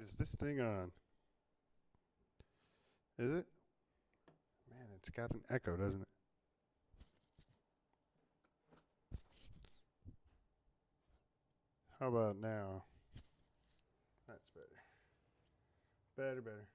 Is this thing on? Is it? Man, it's got an echo, doesn't it? How about now? That's better. Better.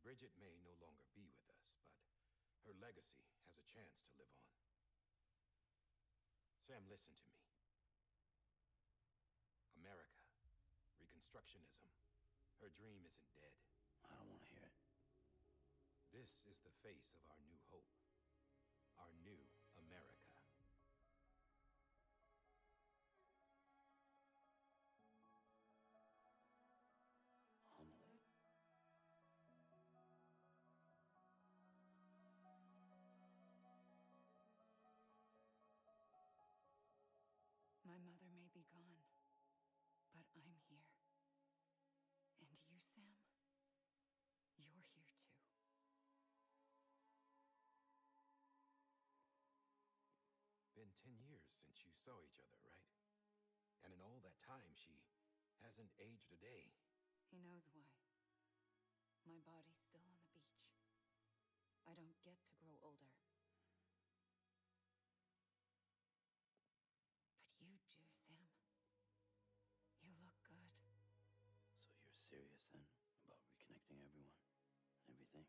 Bridget may no longer be with us, but her legacy has a chance to live on. Sam, listen to me. America, Reconstructionism, her dream isn't dead. I don't want to hear it. This is the face of our new hope. Our new America. Amelie. My mother may be gone, but I'm here. And you, Sam, you're here too. Been 10 years since you saw each other, right? And in all that time, she hasn't aged a day. He knows why. My body's still on the beach. I don't get to grow older. But you do, Sam. You look good. So you're serious then about reconnecting everyone and everything?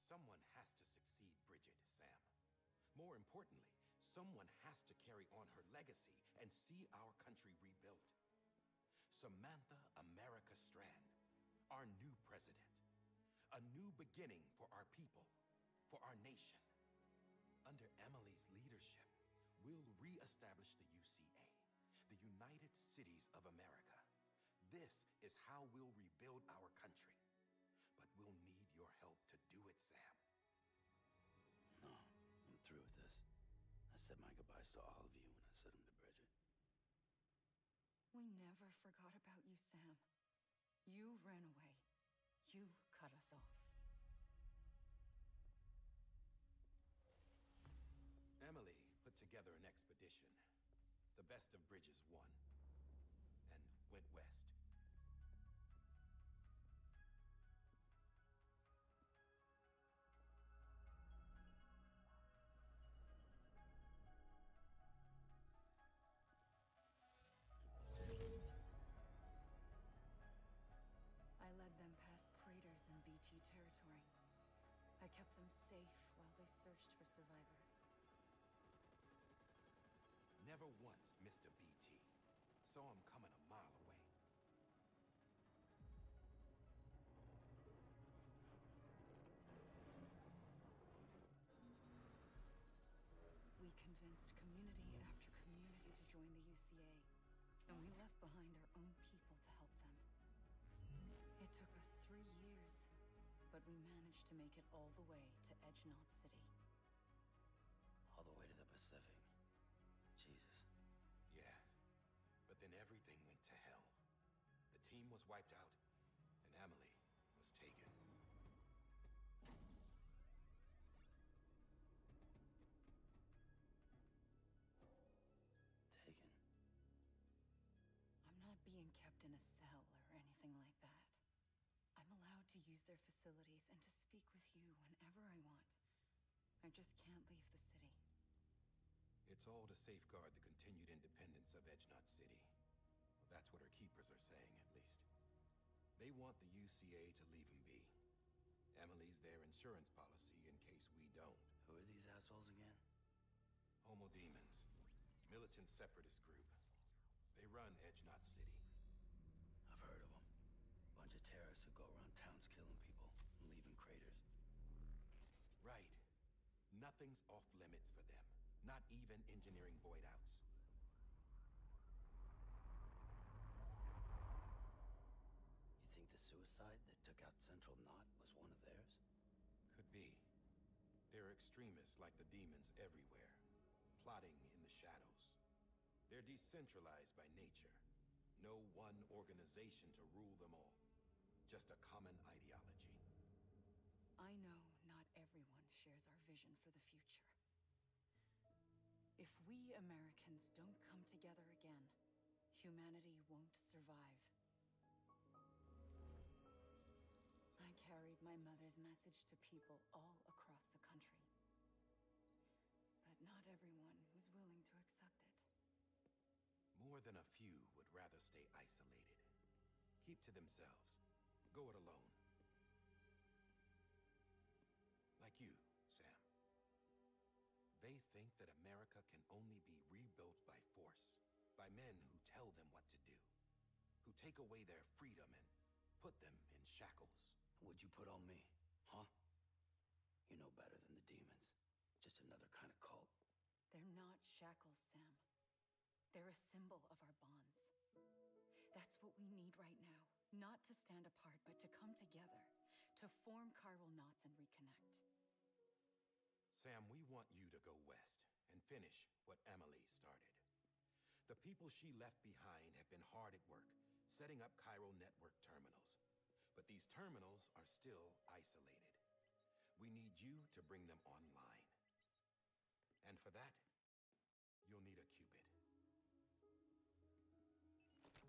Someone has to succeed Bridget, Sam. More importantly, someone has to carry on her legacy and see our country rebuilt. Samantha America Strand, our new president. A new beginning for our people, for our nation. Under Emily's leadership, we'll re-establish the UCA, the United Cities of America. This is how we'll rebuild our country. But we'll need your help to do it, Sam. No, I'm through with this. I said my goodbyes to all of you when I said them to Bridget. We never forgot about you, Sam. You ran away. You cut us off. Emily put together an expedition. The best of Bridges won. And went west. I led them past craters in BT territory. I kept them safe while they searched for survivors. Never once missed a BT. Saw him coming a mile away. We convinced community after community to join the UCA, and we left behind our own people to help them. It took us 3 years, but we managed to make it all the way to Edgenot City. All the way to the Pacific. Jesus. Yeah, but then everything went to hell. The team was wiped out, and Emily was taken. Taken. I'm not being kept in a cell or anything like that. I'm allowed to use their facilities and to speak with you whenever I want. I just can't leave the city. It's all to safeguard the continued independence of Edgenot City. Well, that's what our keepers are saying, at least. They want the UCA to leave them be. Emily's their insurance policy in case we don't. Who are these assholes again? Homo Demons. Militant separatist group. They run Edgenot City. I've heard of them. Bunch of terrorists who go around towns killing people and leaving craters. Right. Nothing's off limits for them. Not even engineering void outs. You think the suicide that took out Central Knot was one of theirs? Could be. There are extremists like the demons everywhere, plotting in the shadows. They're decentralized by nature. No one organization to rule them all. Just a common ideology. I know not everyone shares our vision for the future. If we Americans don't come together again, humanity won't survive. I carried my mother's message to people all across the country. But not everyone was willing to accept it. More than a few would rather stay isolated, keep to themselves. Go it alone. Like you, Sam. They think that America can only be rebuilt by force, by men who tell them what to do, who take away their freedom and put them in shackles. What'd you put on me, huh? You know better than the demons. Just another kind of cult. They're not shackles, Sam. They're a symbol of our bonds. That's what we need right now. Not to stand apart, but to come together, to form chiral knots and reconnect. Sam, we want you to go west and finish what Emily started. The people she left behind have been hard at work, setting up chiral network terminals. But these terminals are still isolated. We need you to bring them online. And for that, you'll need a qubit.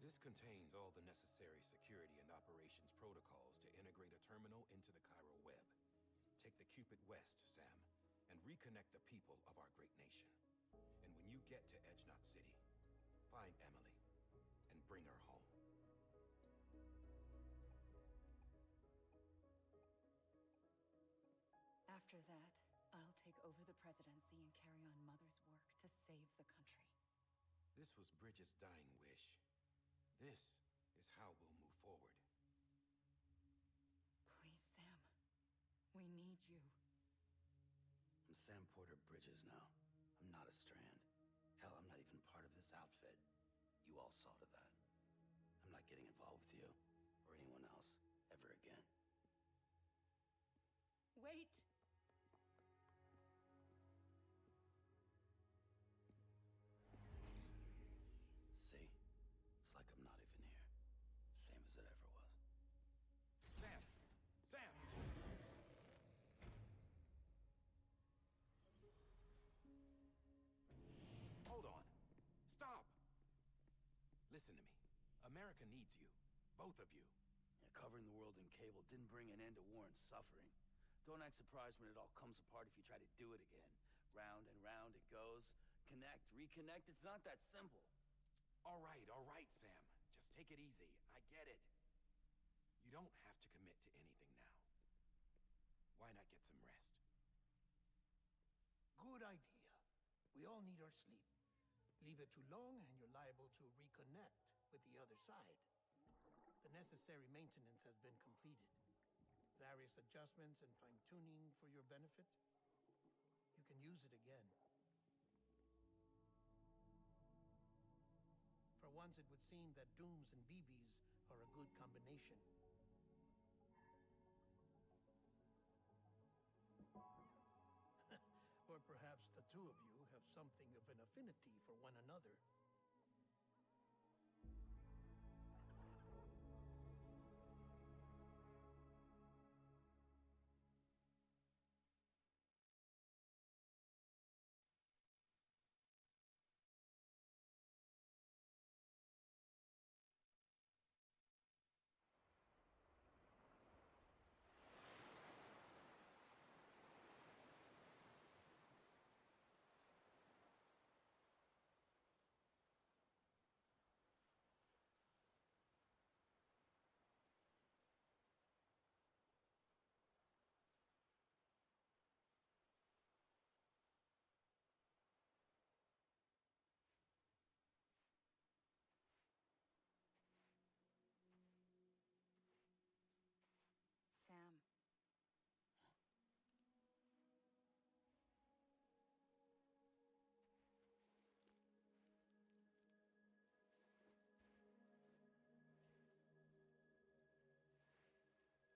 This contains all the necessary security and operations protocols to integrate a terminal into the chiral web. Take the qubit west, Sam, and reconnect the people of our great nation. And when you get to Edgenot City, find Emily and bring her home. After that, I'll take over the presidency and carry on Mother's work to save the country. This was Bridget's dying wish. This is how we'll move forward. Please, Sam. We need you. I'm Sam Porter Bridges now. I'm not a Strand. Hell, I'm not even part of this outfit. You all saw to that. I'm not getting involved with you, or anyone else, ever again. Wait! See? It's like I'm not even here. Same as it ever was. Sam! Sam! Hold on. Stop! Listen to me. America needs you. Both of you. Yeah, covering the world in cable didn't bring an end to war and suffering. Don't act surprised when it all comes apart if you try to do it again. Round and round it goes. Connect, reconnect, it's not that simple. All right, Sam. Just take it easy. I get it. You don't have to commit to anything now. Why not get some rest? Good idea. We all need our sleep. Leave it too long and you're liable to reconnect with the other side. The necessary maintenance has been completed. Various adjustments and fine-tuning for your benefit. You can use it again. For once, it would seem that Dooms and BBs are a good combination. Or perhaps the two of you have something of an affinity for one another. Sam.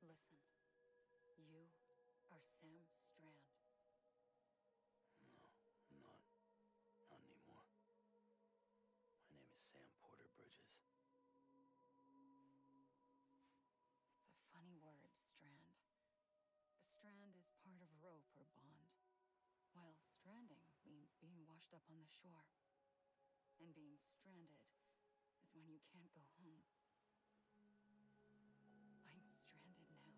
Listen. You are Sam Strand. No, I'm not. Not anymore. My name is Sam Porter Bridges. It's a funny word, strand. A strand is part of rope or bond, while stranding means being washed up on the shore. And being stranded is when you can't go home. I'm stranded now, Sam. Here on the shore of the Pacific.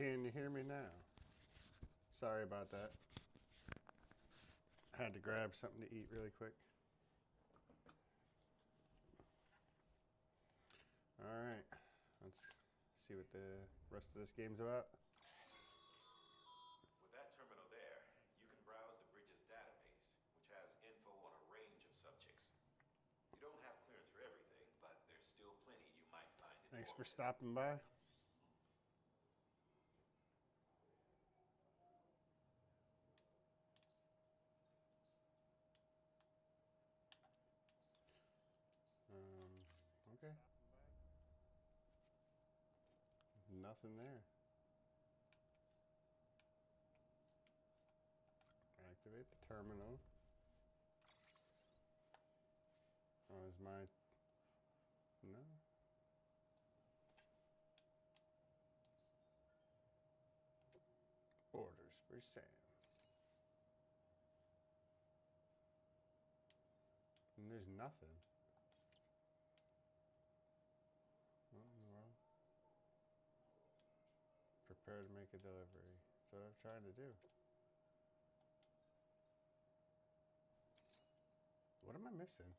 Can you hear me now? Sorry about that. I had to grab something to eat really quick. Alright, let's see what the rest of this game's about. With that terminal there, you can browse the bridge's database, which has info on a range of subjects. You don't have clearance for everything, but there's still plenty you might find informative. Thanks for stopping by. Okay. Nothing there. Activate the terminal. Oh, is my... No. Orders for Sam. And there's nothing. What in the world? Prepare to make a delivery. That's what I'm trying to do. What am I missing?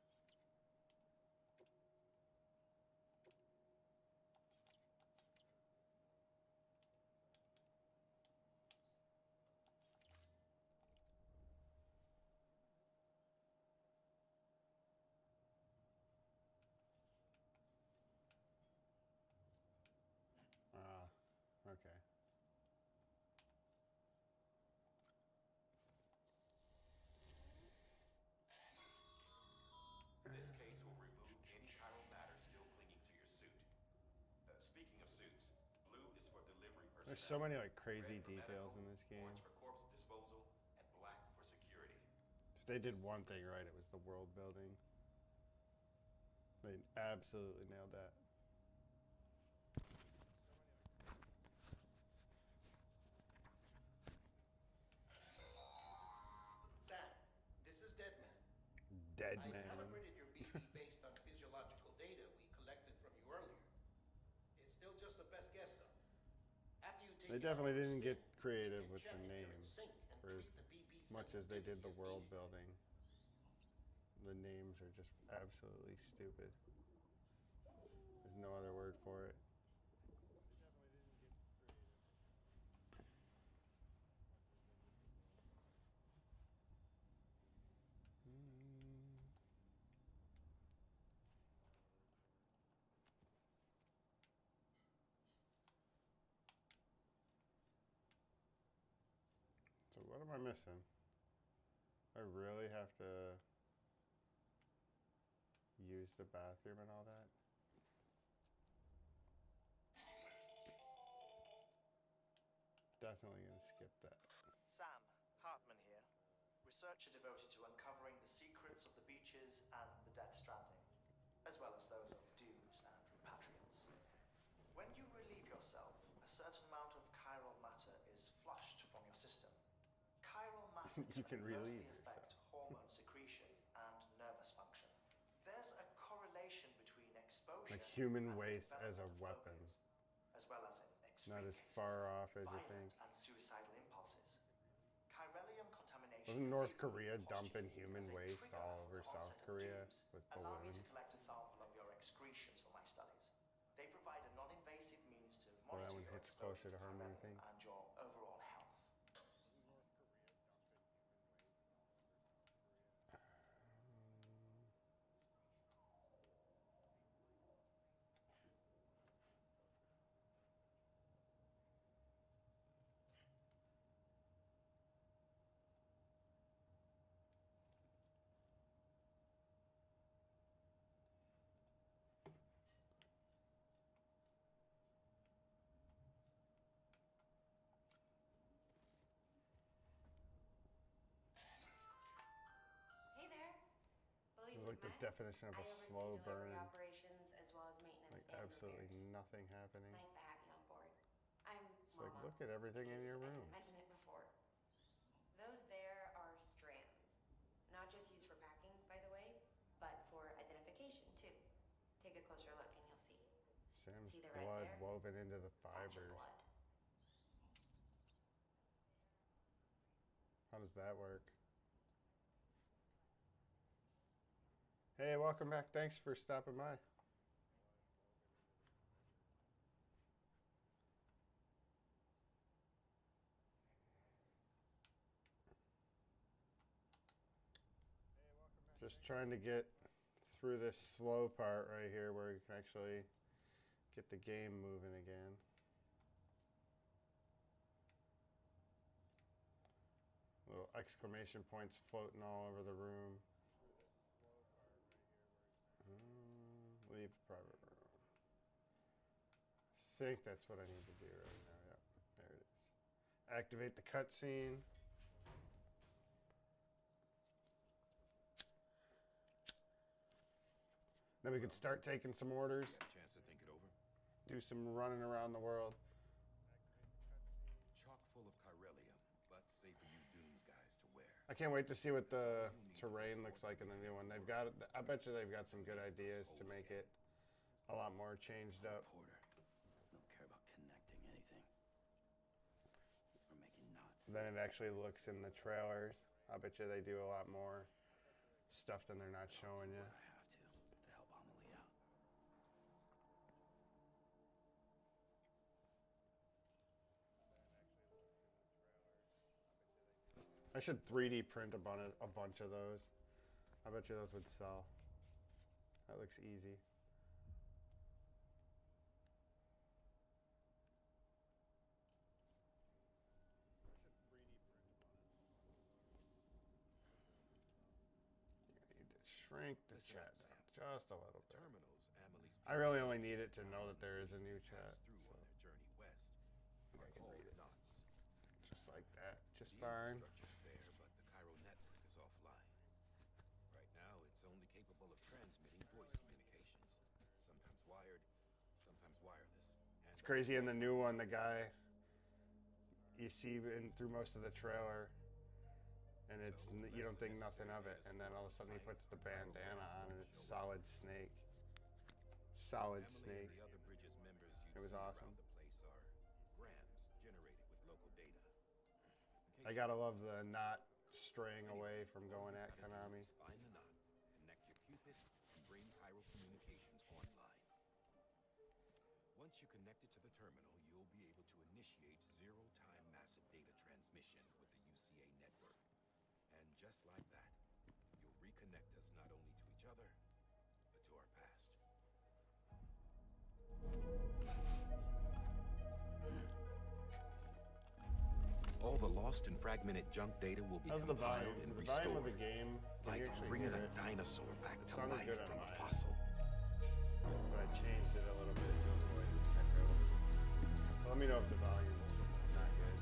Ah, okay. This case will remove any chiral matter still clinging to your suit. Speaking of suits, blue is for delivery personnel. There's so many like crazy red for details medical, in this game. orange for corpse disposal, and black for security. If they did one thing right, it was the world building. They absolutely nailed that. Sam, this is Deadman. Dead I man. calibrated your BB based on physiological data we collected from you earlier. It's still just a best guess, though. After you take They it out definitely for a didn't spin, get creative we with can the check if you're in names sync and for as treat the BB much as they did the sensitivity as world needed. building. The names are just absolutely stupid. There's no other word for it. So what am I missing? I really have to use the bathroom and all that? Definitely gonna skip that. Sam, Hartman here, researcher devoted to uncovering the secrets of the beaches and the Death Stranding, as well as those of dooms and repatriants. When you relieve yourself, a certain amount of chiral matter is flushed from your system. Chiral matter You can adversely relieve affect yourself. hormone secretion and nervous function. There's a correlation between exposure Like human and the waste as a development of weapon. phobias, as well as in extreme Not as cases, far off as you violent think. and suicidal impulses. Chiralium contamination Wasn't is North even Korea dumping postulated human as a waste trigger all over for the South onset of Korea dooms. with Allow me to balloons? collect a sample of your excretions for my studies. They provide a non-invasive means to Well, that monitor one your hits exposure closer to home than you chiralium think. and your overall health. Hey there. Believe It's it like the or not, definition of I a oversee slow delivery burn. operations as well as maintenance Like and absolutely repairs. nothing happening. Nice to have you on board. I'm It's like, Mama. look at everything in your I room. didn't mention it before. Those there are strands. Not just used for packing, by the way, but for identification too. Take a closer look and you'll see. Sam's See the red blood there? woven into the That's your fibers. blood. How does that work? Hey, welcome back. Thanks for stopping by. Just trying to get through this slow part right here where you can actually get the game moving again. Little exclamation points floating all over the room. Leave private room. I think that's what I need to do right now. Yep, there it is. Activate the cutscene. Then we can start taking some orders. Got a chance to think it over? Do some running around the world. Chock full of chiralium, but safe for you Dooms guys to wear. I can't wait to see what the terrain looks like in the new one. They've got, I bet you they've got some good ideas to make it a lot more changed up. Porter, don't care about connecting anything. Or making knots. Then it actually looks in the trailers. I bet you they do a lot more stuff than they're not showing you. I have to help Amelie out. I should 3D print a bunch of those. I bet you those would sell. That looks easy. I need to shrink the chat down just a little bit. Terminals Amelie's I really only need it to know that there is a new chat. passed through So on their journey west. I can Called read it. knots. Just like that. Just The fine. infrastructure's there, but the Cairo network is offline. Right now, it's only capable of transmitting voice communications. Sometimes wired, sometimes wireless. And It's crazy in the new one, the guy you see through most of the trailer, and it's you don't think nothing of it, and then all of a sudden he puts the bandana on and it's Solid Snake. Solid Emily Snake. and the other Bridges members It you was see awesome. around the place are grams generated with local data. I gotta love the not straying away from going at Konami. Find the knot, connect your Cupid, and bring Cairo communications online. Once you connect it to the terminal, you'll be able to initiate zero-time massive data transmission with the UCA network. And just like that, you'll reconnect us not only to each other, but to our past. All the lost and fragmented junk data will be How's the compiled volume? and The volume of restored. the game, can Like you actually bringing hear a it? dinosaur back It to sounded life good on from a mine. fossil. But I changed it a little bit to avoid echo. So let me know if the volume's not good.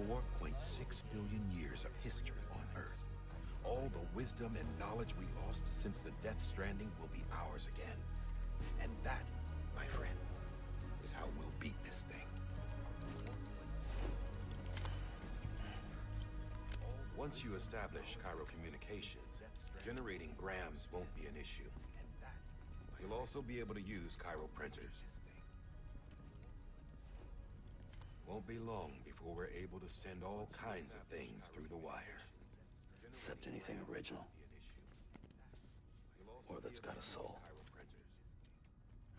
4.6 billion years of history on Earth. All the wisdom and knowledge we lost since the Death Stranding will be ours again. And that, my friend, is how we'll beat this thing. Once you establish Cairo communications, generating grams won't be an issue. You'll also be able to use Cairo printers. Won't be long before we're able to send all kinds of things through the wire. Except anything original. Or that's got a soul.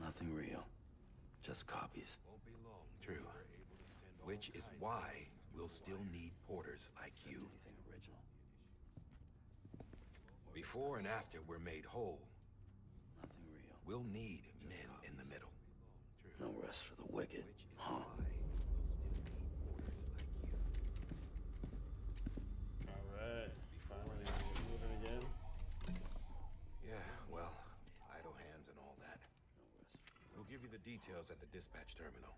Nothing real. Just copies. Won't be long. True. Which is why we'll still need porters like you. Anything original. Before and after we're made whole, Nothing real. we'll need men in the middle. No rest for the wicked, Which is huh? why we'll still need porters like you. Alright, finally moving again. Yeah, well, idle hands and all that. We'll give you the details at the dispatch terminal.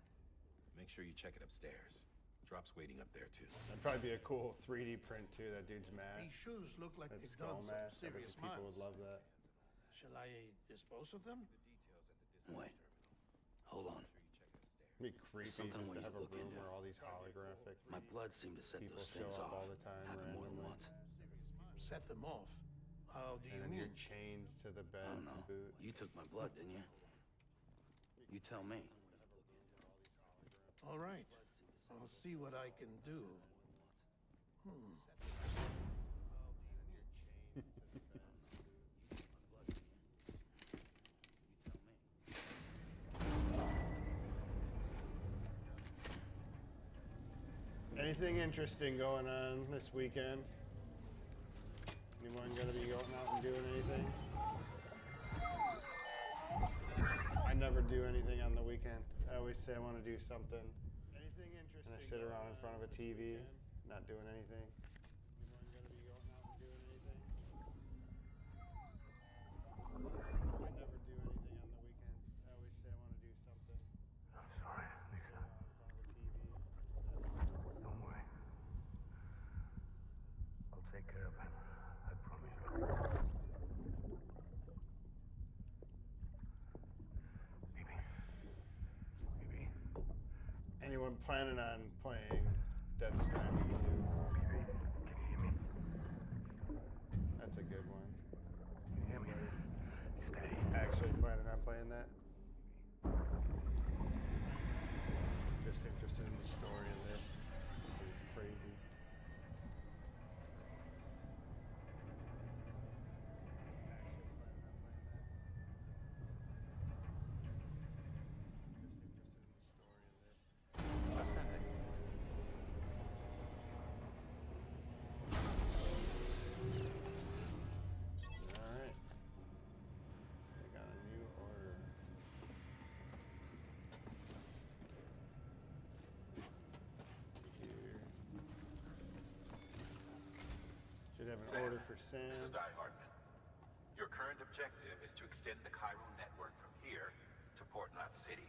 Make sure you check it upstairs. Drop's waiting up there too. That'd probably be a cool 3D print too, that dude's mask. These shoes look like That they've skull done some mask. I bet serious you people miles. would love that. Shall I dispose of them? Wait. Hold on. It'd be creepy just Something we to have a look room into. where all these holographic My blood seemed to set people those show things up off. all the time Happened more than randomly. once. Set them off. How do And you then mean? you're chained to the bed I don't to know. boot. You took my blood, didn't you? You tell me. All right. I'll see what I can do. Anything interesting going on this weekend? Anyone gonna be going out and doing anything? I never do anything on the weekend. I always say I want to do something. Anything interesting? And I sit around in front of a TV, not doing anything. Anyone gonna be going out and doing anything? I never do anything on the weekends. I always say I want to do something. I'm sorry, Sit Lisa. around in front of a TV. Don't worry. I'll take care of him. I promise you. Maybe. Anyone planning on playing Death Stranding 2? Maybe. Can you hear me? That's a good one. Can you hear me? Steady. Actually planning on playing that? Just interested in the story of this. It's crazy. Ascending. Alright. I got a new order. Here. Should have an Sam, order for This Sam. is Die Hardman. Your current objective is to extend the Cairo network from here to Port Knot City.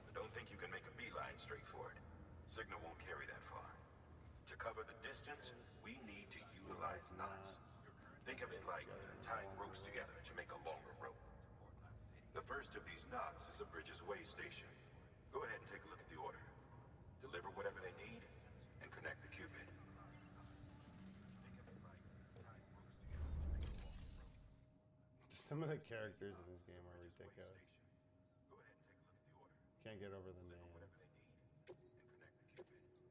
But don't think you can make a beeline straight for it. Signal won't carry that far. To cover the distance, we need to utilize knots. Think of it like tying ropes together to make a longer rope. The first of these knots is a Bridges Way station. Go ahead and take a look at the order. Deliver whatever they need and connect the Cupid. Some of the characters in this game are ridiculous. Go ahead and take a look at the order. Can't get over the names. Whatever they need and connect the Cupid.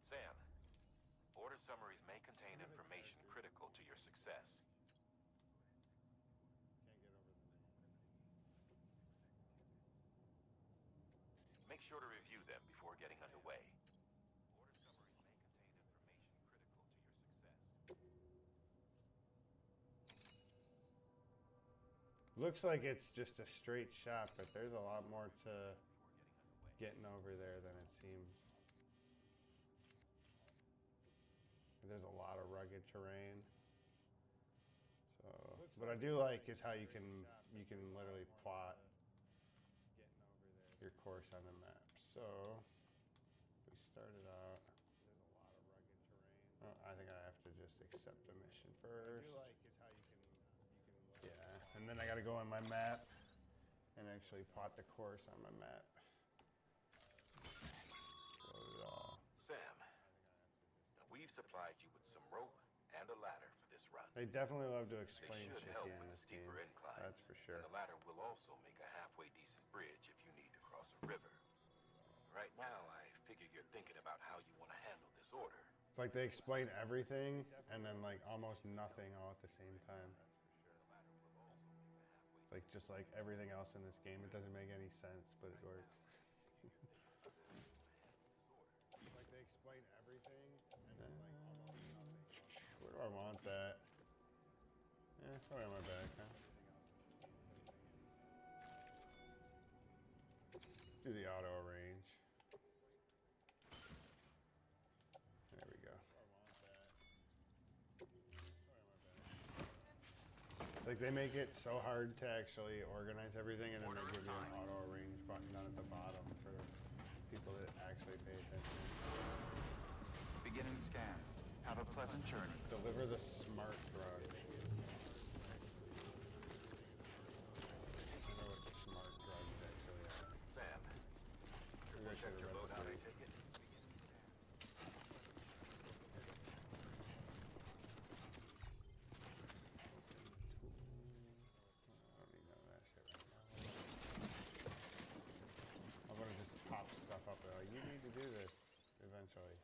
Sam, order summaries may contain information critical to your success. Can't get over the names. Make sure to review them before getting underway. Order summaries may contain information critical to your success. Looks like it's just a straight shot, but there's a lot more to getting over there than it seems. There's a lot of rugged terrain. So, what I do like is how you can literally plot your course on the map. So, we started out. Oh, I think I have to just accept the mission first. Yeah, and then I gotta go on my map and actually plot the course on my map. Load it all. Sam, we've supplied you with some rope and a ladder for this run. They definitely love to They explain should shit help in with this the game. steeper incline. That's for sure. And the ladder will also make a halfway decent bridge if you need to cross a river. Right now, I figure you're thinking about how you want to handle this order. It's like they explain everything and then like almost nothing all at the same time. It's like just like everything else in this game. It doesn't make any sense, but it works. It's like they explain everything and then like almost nothing. Where do I want that? Yeah, probably on my back, huh? Do the auto arrange. There we go. It's like they make it so hard to actually organize everything, and then they give you an auto arrange button down at the bottom for people that actually pay attention. Beginning scan. Have a pleasant journey. Deliver the smart drug. I know what the smart drugs actually are. Sam, Maybe I should have your read boat the out, I brief. take it? I don't need none of that shit right now. I'm gonna just pop stuff up. Like, you need to do this. essentially.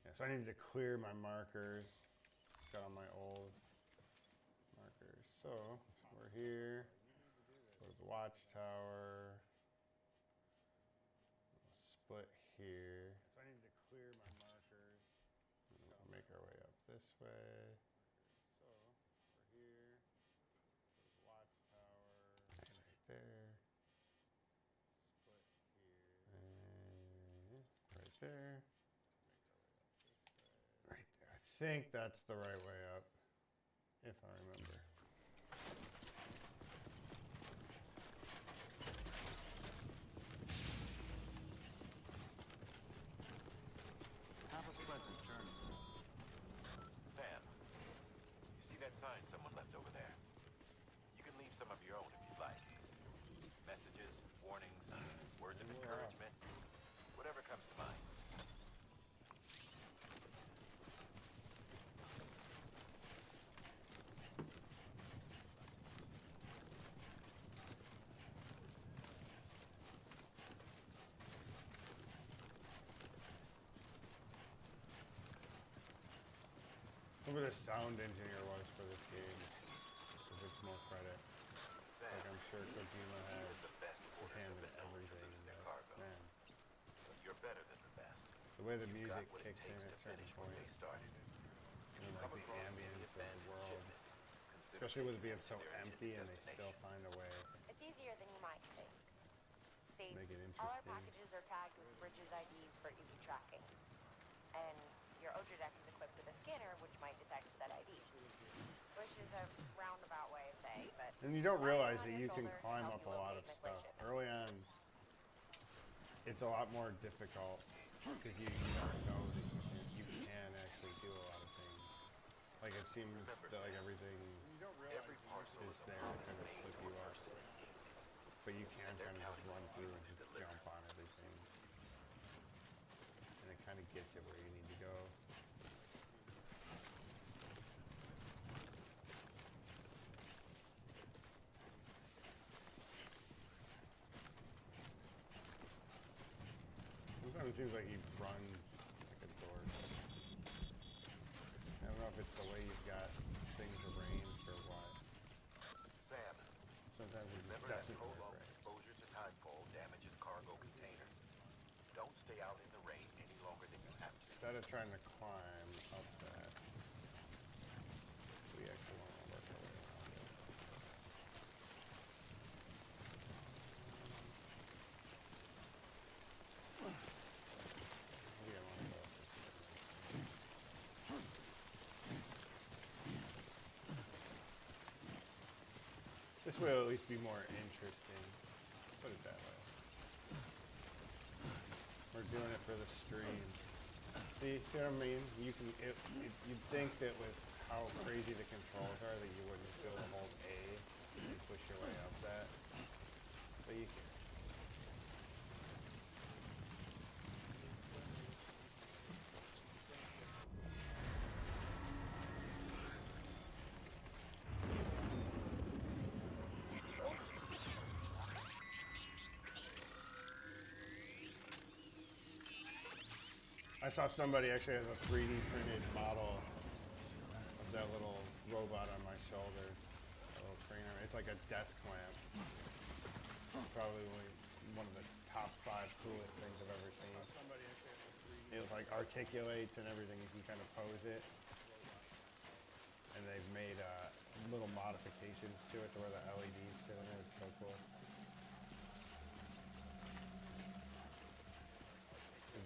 Yeah, so I need to clear my markers. Got on my old markers. So we're here. Go to the watchtower. Split here. So I need to clear my markers. We'll make our way up this way. So we're here. Go to the watchtower. Right there. Split here. And right there. Right there. I think that's the right way up, if I remember. Have a pleasant journey. Sam, you see that sign someone left over there? You can leave some of your own if you'd like. Messages, warnings, words of encouragement, whatever comes to mind. Whoever the sound engineer was for this game deserves more credit. Sam, Like I'm sure Kojima had even the best his porters hand have in been known to everything. lose their But cargo. man, But you're better than the best. the way the You've got music what it kicks in takes at to certain finish what they points, started. and like Come the across any ambience of the abandoned world, shipments, consider especially with it taking being them so to their empty intended and they still destination. find a way It's easier than you might think. See, to make it all our interesting. packages are tagged with Bridges IDs for easy tracking. And your Oja deck is equipped with a scanner which might detect said IDs. Which is a roundabout way of saying, but... And you don't realize lying that on you your can shoulder climb help up you a lot locate of missing stuff. shipments. Early on, it's a lot more difficult because you don't know that you can actually do a lot of things. Like it seems Remember, that like Sam, everything Every parcel is is a there to promise kind of made slip to you a up, person. but you can And they're kind of just counting run on through you and to just deliver. jump on everything, and it kind of gets you where you need to go. Sometimes it seems like he runs like a dork. I don't know if it's the way you've got things arranged or what. Sam, Sometimes it just remember that doesn't work prolonged right. exposure to timefall damages cargo containers? Don't stay out in the rain any longer than you have to. Instead of trying to climb up that, we actually want to work our way around it. Maybe I want to go up this way. This will at least be more interesting. Put it that way. We're doing it for the stream. See what I mean? You can. You'd think that with how crazy the controls are, that you wouldn't just be able to hold A and push your way up that, but you can. I saw somebody actually has a 3D printed model of that little robot on my shoulder. That little trainer. It's like a desk lamp. Probably one of the top 5 coolest things I've ever seen. It like articulates and everything. You can kind of pose it. And they've made little modifications to it to where the LEDs sit in it. It's so cool.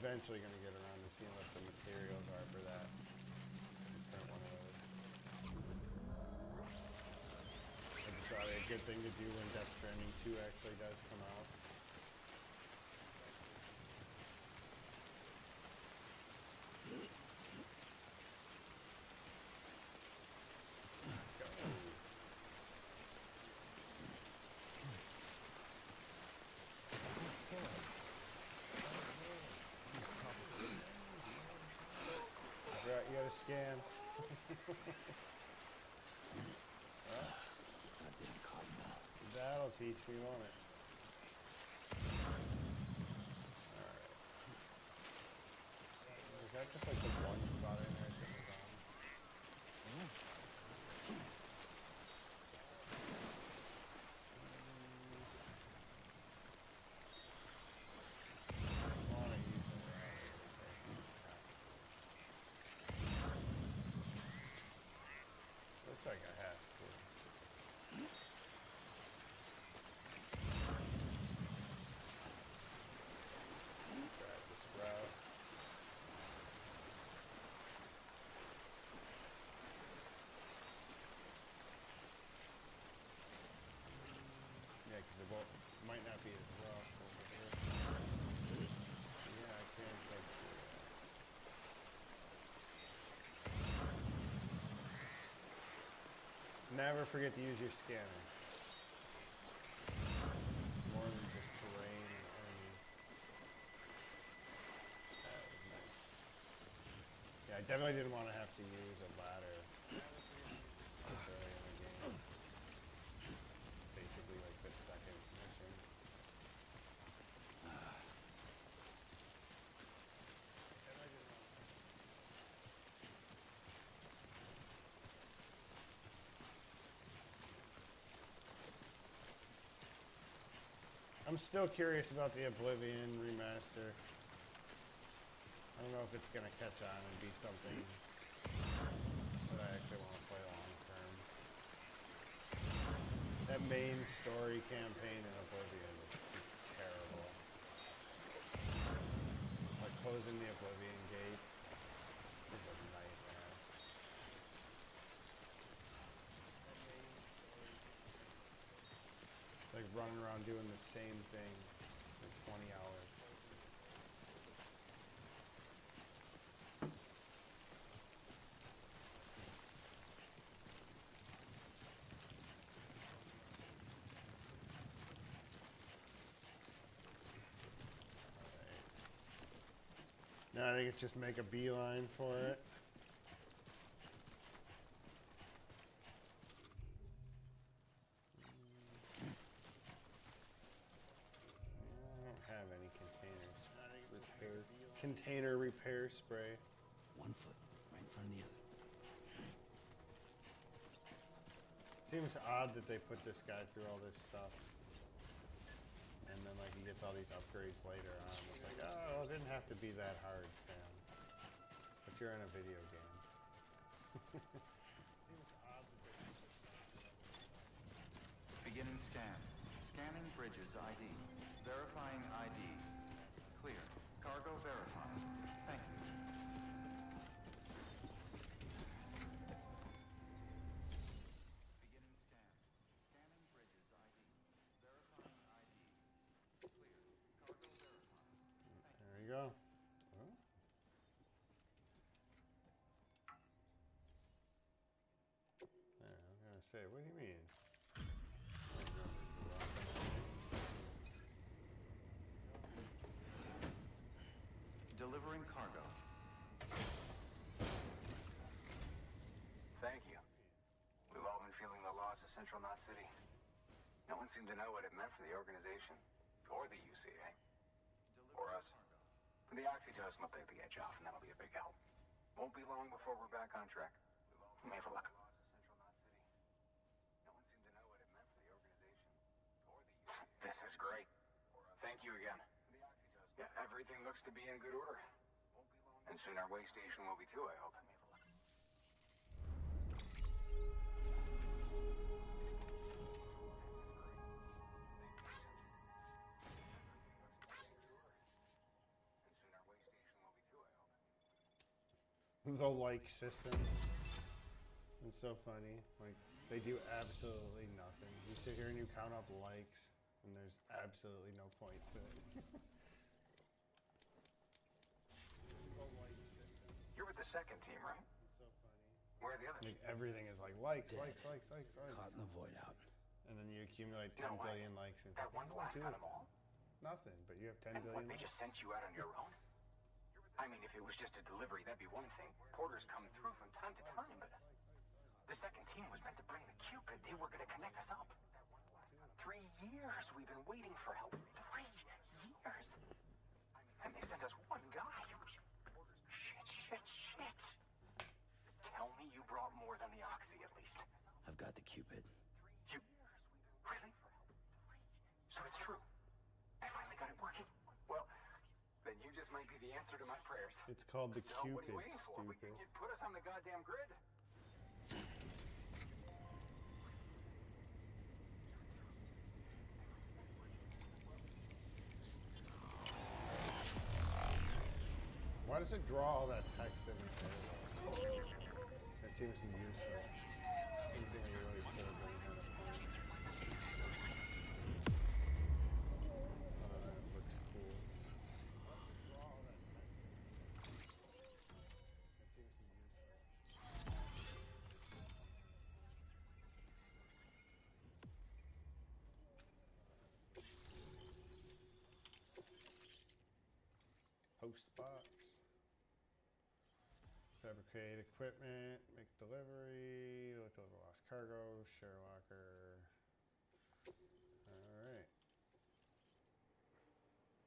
Eventually going to get around to seeing what the materials are for that. Print one of those. I just thought it a good thing to do when Death Stranding 2 actually does come out. You gotta scan. That'll teach me, won't it? Never forget to use your scanner. More than just terrain and enemies. That was nice. Yeah, I definitely didn't want to have to use a ladder this early in the game. Basically like the second mission. I'm still curious about the Oblivion remaster. I don't know if it's gonna catch on and be something that I actually want to play long term. That main story campaign in Oblivion is terrible. Like closing the Oblivion gates is a nightmare. It's like running around doing the same thing for 20 hours. No, I think it's just make a beeline for it. I don't have any containers. Container repair spray. One foot right in front of the other. Seems odd that they put this guy through all this stuff. And then like he gets all these upgrades later on. It's like, oh, it didn't have to be that hard, Sam. But you're in a video game. Seems odd that they put this guy through all this stuff. Beginning scan. Scanning bridges ID. Verifying ID. Clear. Cargo verified. Thank you. Beginning scan. Scanning bridges ID. Verifying ID. Clear. Cargo verified. Thank you. There you go. Well. There, I was gonna say, what do you mean? Delivering cargo. Thank you. We've all been feeling the loss of Central Knot City. No one seemed to know what it meant for the organization, or the UCA, or us. The oxytocin will take the edge off, and that'll be a big help. Won't be long before we're back on track. May have a luck. This is great. Thank you again. Yeah, everything looks to be in good order. And soon our way station will be too, I hope. The like system. It's so funny. Like, they do absolutely nothing. You sit here and you count up likes, and there's absolutely no point to it. You're with the second team, right? It's so funny. Where are the others? Like, everything is like likes, Dead. likes. Caught in the void out. And then you accumulate 10 No way. billion likes. And That one blast do got it. them all? Nothing, but you have 10 And billion what, they likes. just sent you out on your own? I mean, if it was just a delivery, that'd be one thing. Porters come through from time to time, but the second team was meant to bring the Cupid. They were going to connect us up. 3 years we've been waiting for help. 3 years. And they sent us one guy. Shit. Tell me you brought more than the Oxy, at least. I've got the Cupid. You... Really? So it's true. They finally got it working. Well, then you just might be the answer to my prayers. It's called the So what are Cupid, you waiting for? stupid. You put us on the goddamn grid. Why does it draw all that text in the table? That seems useless. Anything you really should have done had a point. It looks cool. That seems useless. Post box. Fabricate equipment. Make delivery. Deliver lost cargo. Share locker. Alright.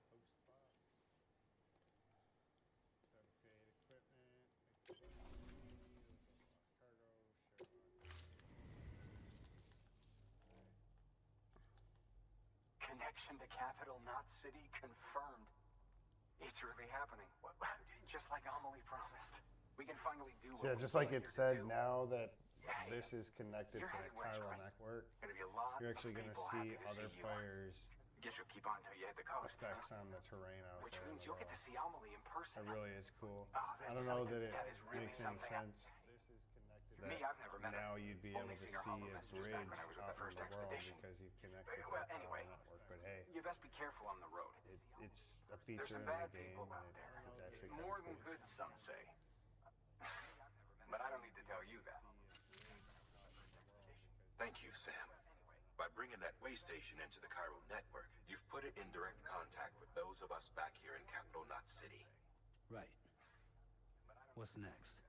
Post box. Fabricate equipment. Make delivery. Deliver lost cargo. Share locker. Connection to Capital Knot City confirmed. It's really happening. Just like Amelie promised. We can finally do what Yeah, we just like came it here to said, do. now that Hey, this is connected to you're that heading west, chiral right? network, Gonna be a lot you're of actually going to people see happy to other see you. players' Guess you'll keep on till you hit the coast. effects on the terrain out Which there. means in the you'll get to world. see Amelie in person. That really is cool. Oh, I don't know that it that is really makes any something. sense. This is connected. Me, That I've never met her. now you'd be able Only to seen see her hollow a messages bridge back when I was with out the in first the world expedition. because you've connected to Well, that anyway, chiral network. But hey, you best be careful on the road. it's a There's feature some in the bad game, people out and there. it's actually kind More of than cool. good, some say. But I don't need to tell you that. Thank you, Sam. By bringing that way station into the chiral network, you've put it in direct contact with those of us back here in Capital Knot City. Right. What's next?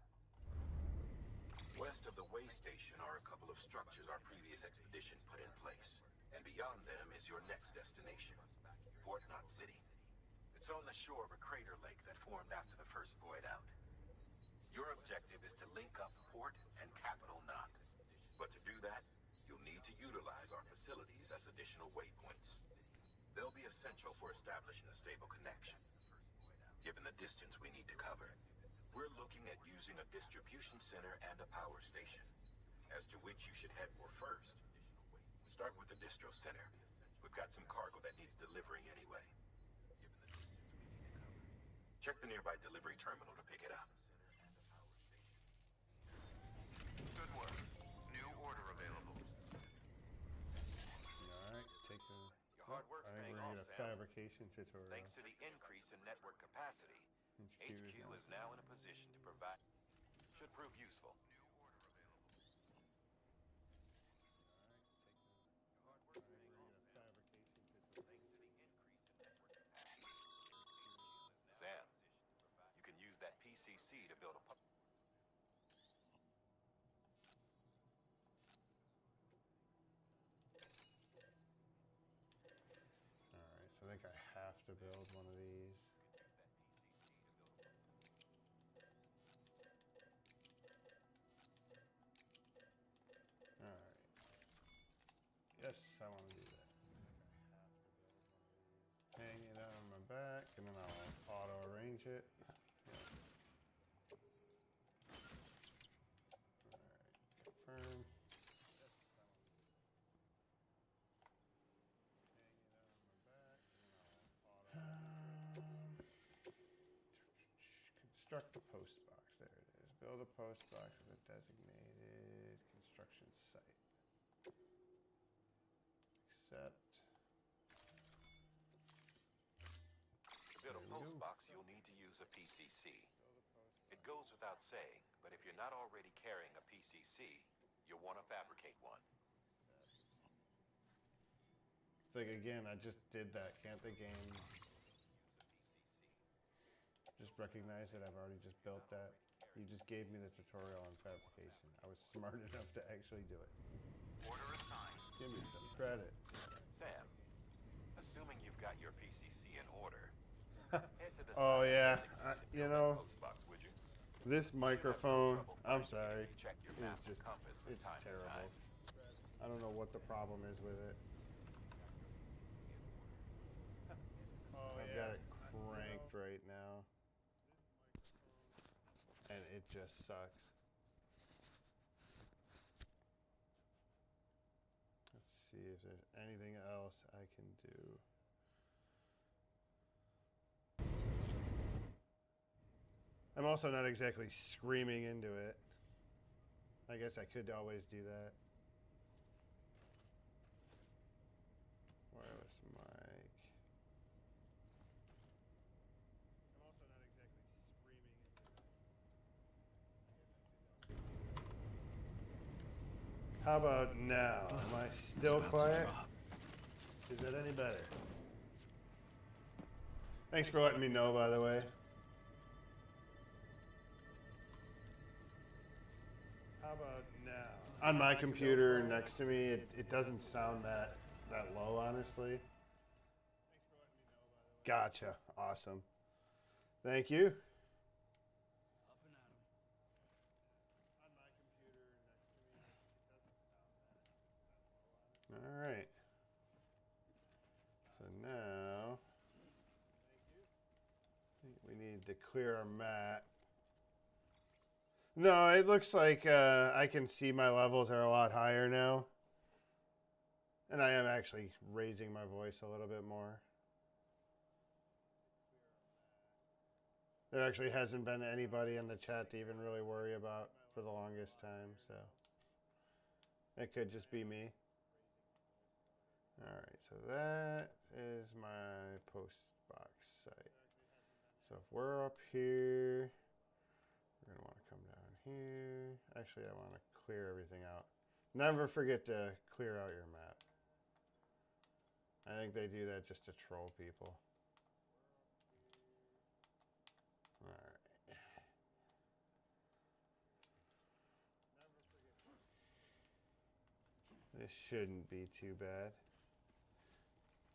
West of the way station are a couple of structures our previous expedition put in place. And beyond them is your next destination, Port Knot City. It's on the shore of a crater lake that formed after the first void out. Your objective is to link up Port and Capital Knot. But to do that, you'll need to utilize our facilities as additional waypoints. They'll be essential for establishing a stable connection. Given the distance we need to cover, we're looking at using a distribution center and a power station, as to which you should head for first. Start with the distro center. We've got some cargo that needs delivering anyway. Check the nearby delivery terminal to pick it up. Good work. New order available. Alright, take the... Your hard work's I think paying we're off, going to get a Sam. fabrication tutorial. Thanks to the increase in network capacity, HQ now. is now in a position to provide... Should prove useful. Sam, you can use that PCC to build a... Alright, so I think I have to build one of these. Alright. Yes, I want to do that. Hang it on my back, and then I'll auto-arrange it. Alright, confirm. Construct a post box. There it is. Build a post box with a designated construction site. Accept. To build a There we post go. box, you'll need to use a PCC. It goes without saying, but if you're not already carrying a PCC, you'll want to fabricate one. It's like, again, I just did that. Can't the game just recognize that I've already just built that? You just gave me the tutorial on fabrication. I was smart enough to actually do it. Order assigned. Give me some credit. Sam, assuming you've got your PCC in order, head to the Oh, side yeah. and execute You the know, post box, would you? this You'd have no microphone, trouble I'm finding it sorry, if you check your is map and just, compass from it's time to terrible. time. I don't know what the problem is with it. I've got it cranked right now. And it just sucks. Let's see if there's anything else I can do. I'm also not exactly screaming into it. I guess I could always do that. Wireless mic. I'm also not exactly screaming into it. How about now? Am I still quiet? Is that any better? Thanks for letting me know, by the way. How about now? On my computer next to me, it doesn't sound that low, honestly. Gotcha. Awesome. Thank you. All right. So now we need to clear our map. No, it looks like I can see my levels are a lot higher now. And I am actually raising my voice a little bit more. There actually hasn't been anybody in the chat to even really worry about for the longest time, so it could just be me. Alright, so that is my post box site. So if we're up here, we're going to want to come down here. Actually, I want to clear everything out. Never forget to clear out your map. I think they do that just to troll people. Alright. This shouldn't be too bad.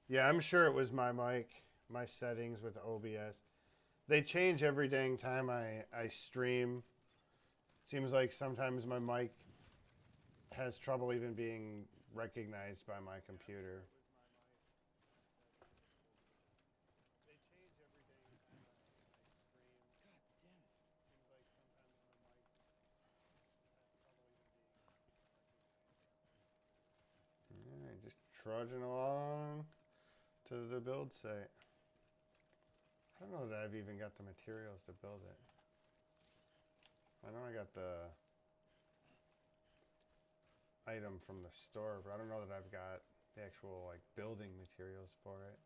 Yeah, I'm sure it was my mic, my settings with OBS. They change every dang time I stream. Seems like sometimes my mic has trouble even being recognized by my computer. Alright, just trudging along to the build site. I don't know that I've even got the materials to build it. I know I got the item from the store, but I don't know that I've got the actual like building materials for it.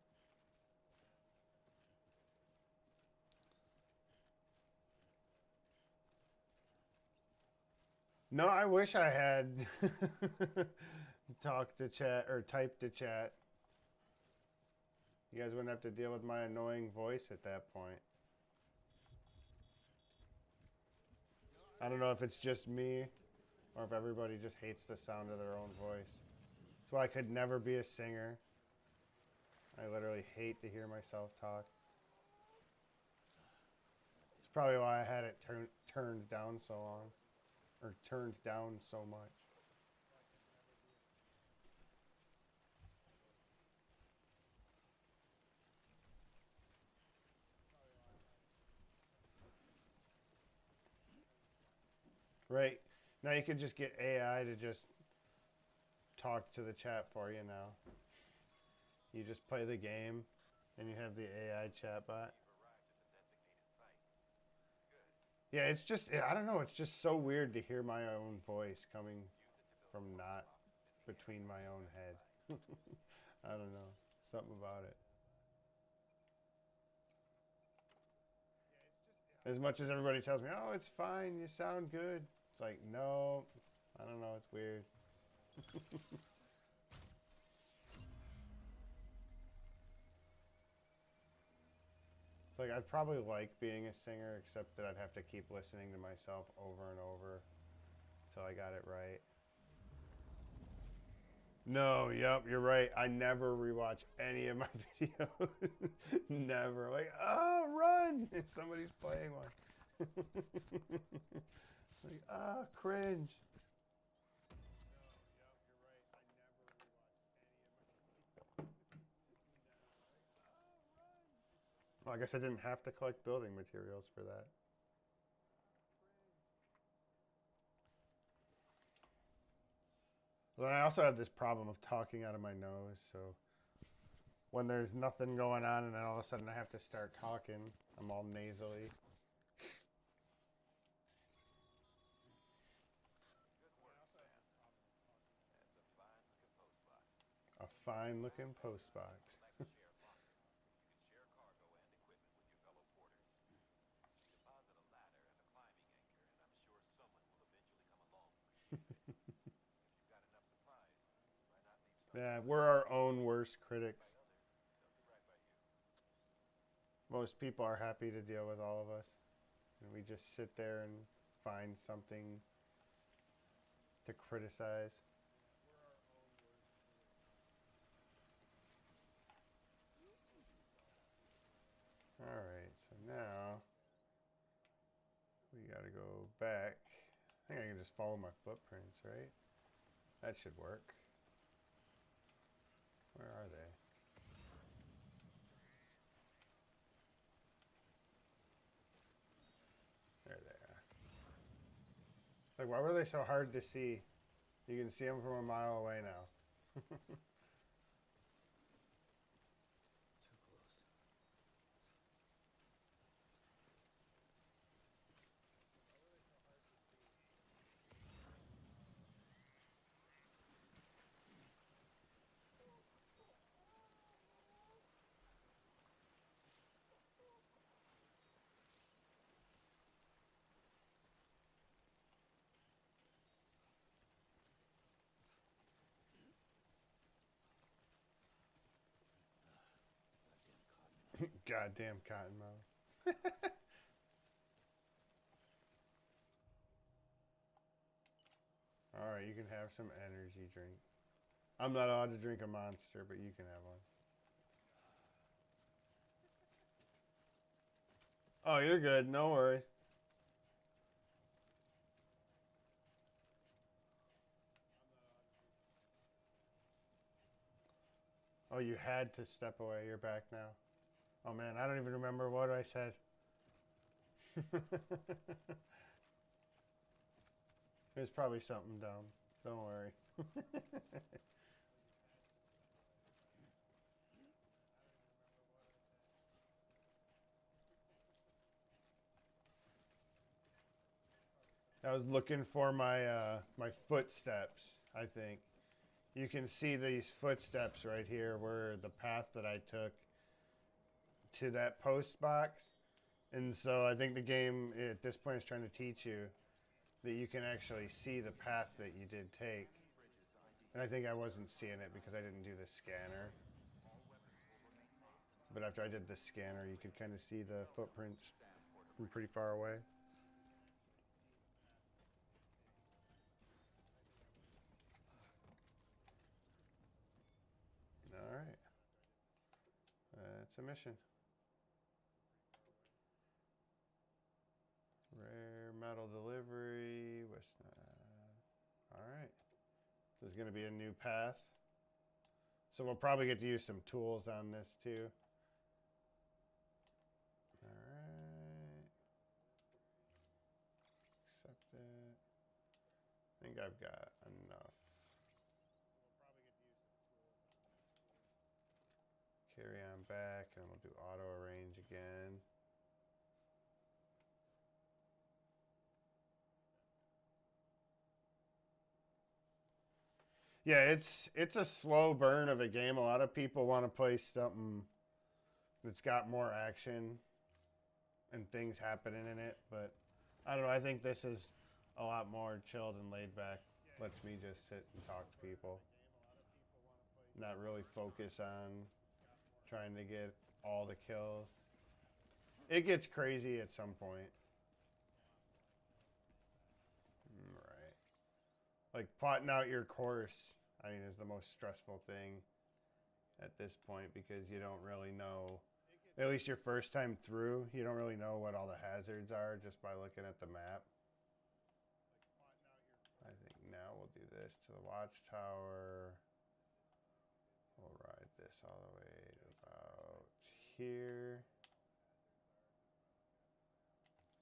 No, I wish I had talked to chat or typed to chat. You guys wouldn't have to deal with my annoying voice at that point. I don't know if it's just me or if everybody just hates the sound of their own voice. That's why I could never be a singer. I literally hate to hear myself talk. It's probably why I had it turned down so long. Or turned down so much. Right. Now you could just get AI to just talk to the chat for you now. You just play the game and you have the AI chatbot. Yeah, it's just, I don't know, it's just so weird to hear my own voice coming from not between my own head. I don't know, something about it. As much as everybody tells me, oh, it's fine, you sound good. It's like, no, I don't know, it's weird. It's like, I'd probably like being a singer, except that I'd have to keep listening to myself over and over until I got it right. No, yep, you're right. I never rewatch any of my videos. Never. Like, oh, run! Somebody's playing one. Like, ah, cringe. Well, I guess I didn't have to collect building materials for that. Well, I also have this problem of talking out of my nose, so when there's nothing going on and then all of a sudden I have to start talking, I'm all nasally. A fine looking post box. Yeah, we're our own worst critics. Most people are happy to deal with all of us. And we just sit there and find something to criticize. Alright, so now we gotta go back. I think I can just follow my footprints, right? That should work. Where are they? There they are. Like, why were they so hard to see? You can see them from a mile away now. Too close. Goddamn cottonmouth. Alright, you can have some energy drink. I'm not allowed to drink a Monster, but you can have one. Oh, you're good. No worry. Oh, you had to step away. You're back now. Oh, man, I don't even remember what I said. There's probably something dumb. Don't worry. I was looking for my my footsteps, I think. You can see these footsteps right here where the path that I took to that post box. And so I think the game at this point is trying to teach you that you can actually see the path that you did take. And I think I wasn't seeing it because I didn't do the scanner. But after I did the scanner, you could kind of see the footprints from pretty far away. All right. That's a mission. Rare metal delivery. All right. So there's going to be a new path. So we'll probably get to use some tools on this too. All right. Accept it. I think I've got enough. Carry on back, and we'll do auto arrange again. Yeah, it's a slow burn of a game. A lot of people want to play something that's got more action and things happening in it, but I don't know. I think this is a lot more chilled and laid back. Lets me just sit and talk to people. Not really focus on trying to get all the kills. It gets crazy at some point. Right. Like plotting out your course, I mean, is the most stressful thing at this point because you don't really know, at least your first time through, you don't really know what all the hazards are just by looking at the map. I think now we'll do this to the watchtower. We'll ride this all the way to about here.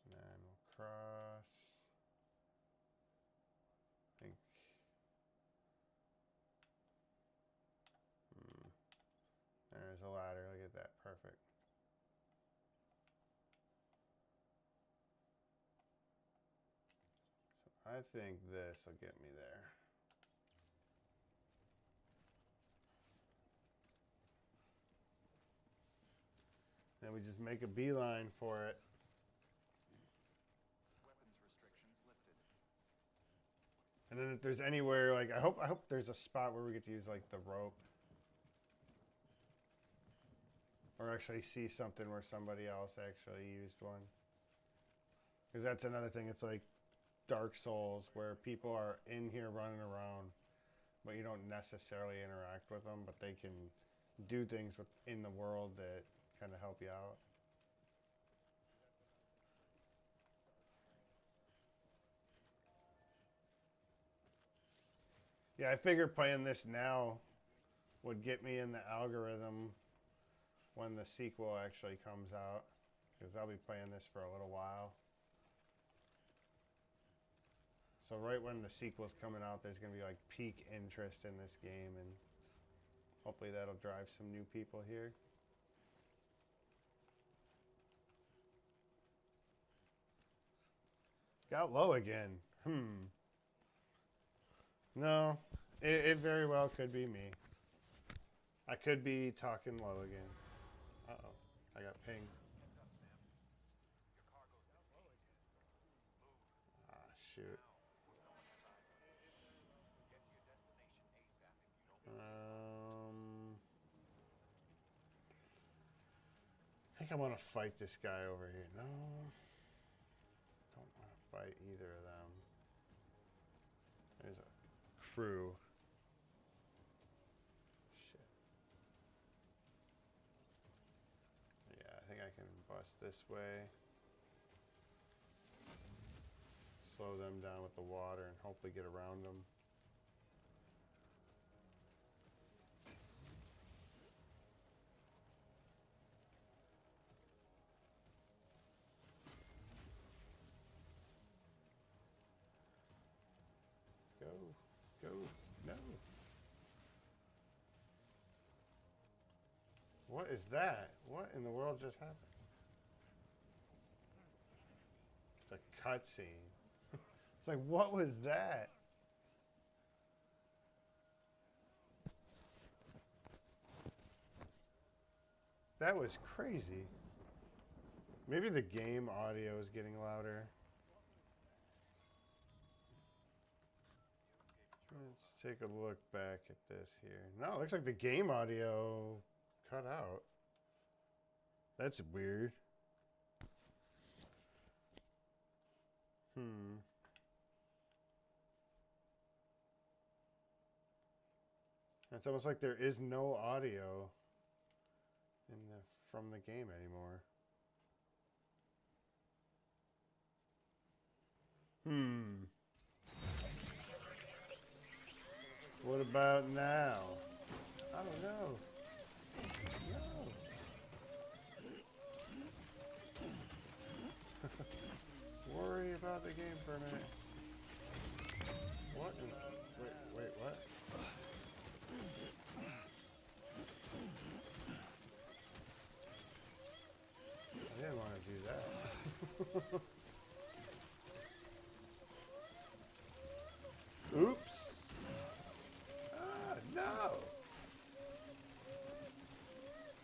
And then we'll cross. I think. There's a ladder. Look at that. Perfect. So I think this will get me there. Then we just make a beeline for it. Weapons restrictions lifted. And then if there's anywhere, like I hope there's a spot where we get to use like the rope. Or actually see something where somebody else actually used one. Because that's another thing. It's like Dark Souls where people are in here running around, but you don't necessarily interact with them, but they can do things within the world that kind of help you out. Yeah, I figured playing this now would get me in the algorithm when the sequel actually comes out, because I'll be playing this for a little while. So right when the sequel's coming out, there's going to be like peak interest in this game, and hopefully that'll drive some new people here. Got low again. No, it very well could be me. I could be talking low again. Uh-oh, I got pinged. Ah, shoot. I think I want to fight this guy over here. No, don't want to fight either of them. There's a crew. Shit. Yeah, I think I can bust this way. Slow them down with the water and hopefully get around them. Go, no. What is that? What in the world just happened? It's a cutscene. It's like, what was that? That was crazy. Maybe the game audio is getting louder. Let's take a look back at this here. No, it looks like the game audio cut out. That's weird. It's almost like there is no audio from the game anymore. What about now? I don't know. No. Worry about the game for a minute. What? Wait, what? I didn't want to do that. Oops. Ah, no.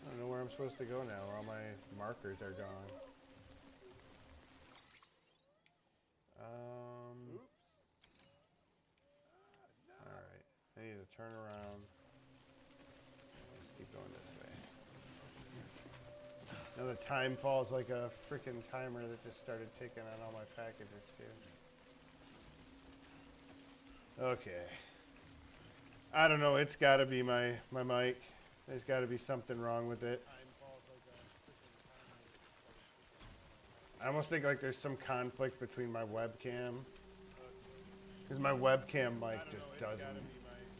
I don't know where I'm supposed to go now. All my markers are gone. Alright. I need to turn around. Let's keep going this way. Now the time falls like a freaking timer that just started ticking on all my packages too. Okay. I don't know, it's gotta be my mic. There's gotta be something wrong with it. I almost think like there's some conflict between my webcam. Because my webcam mic just doesn't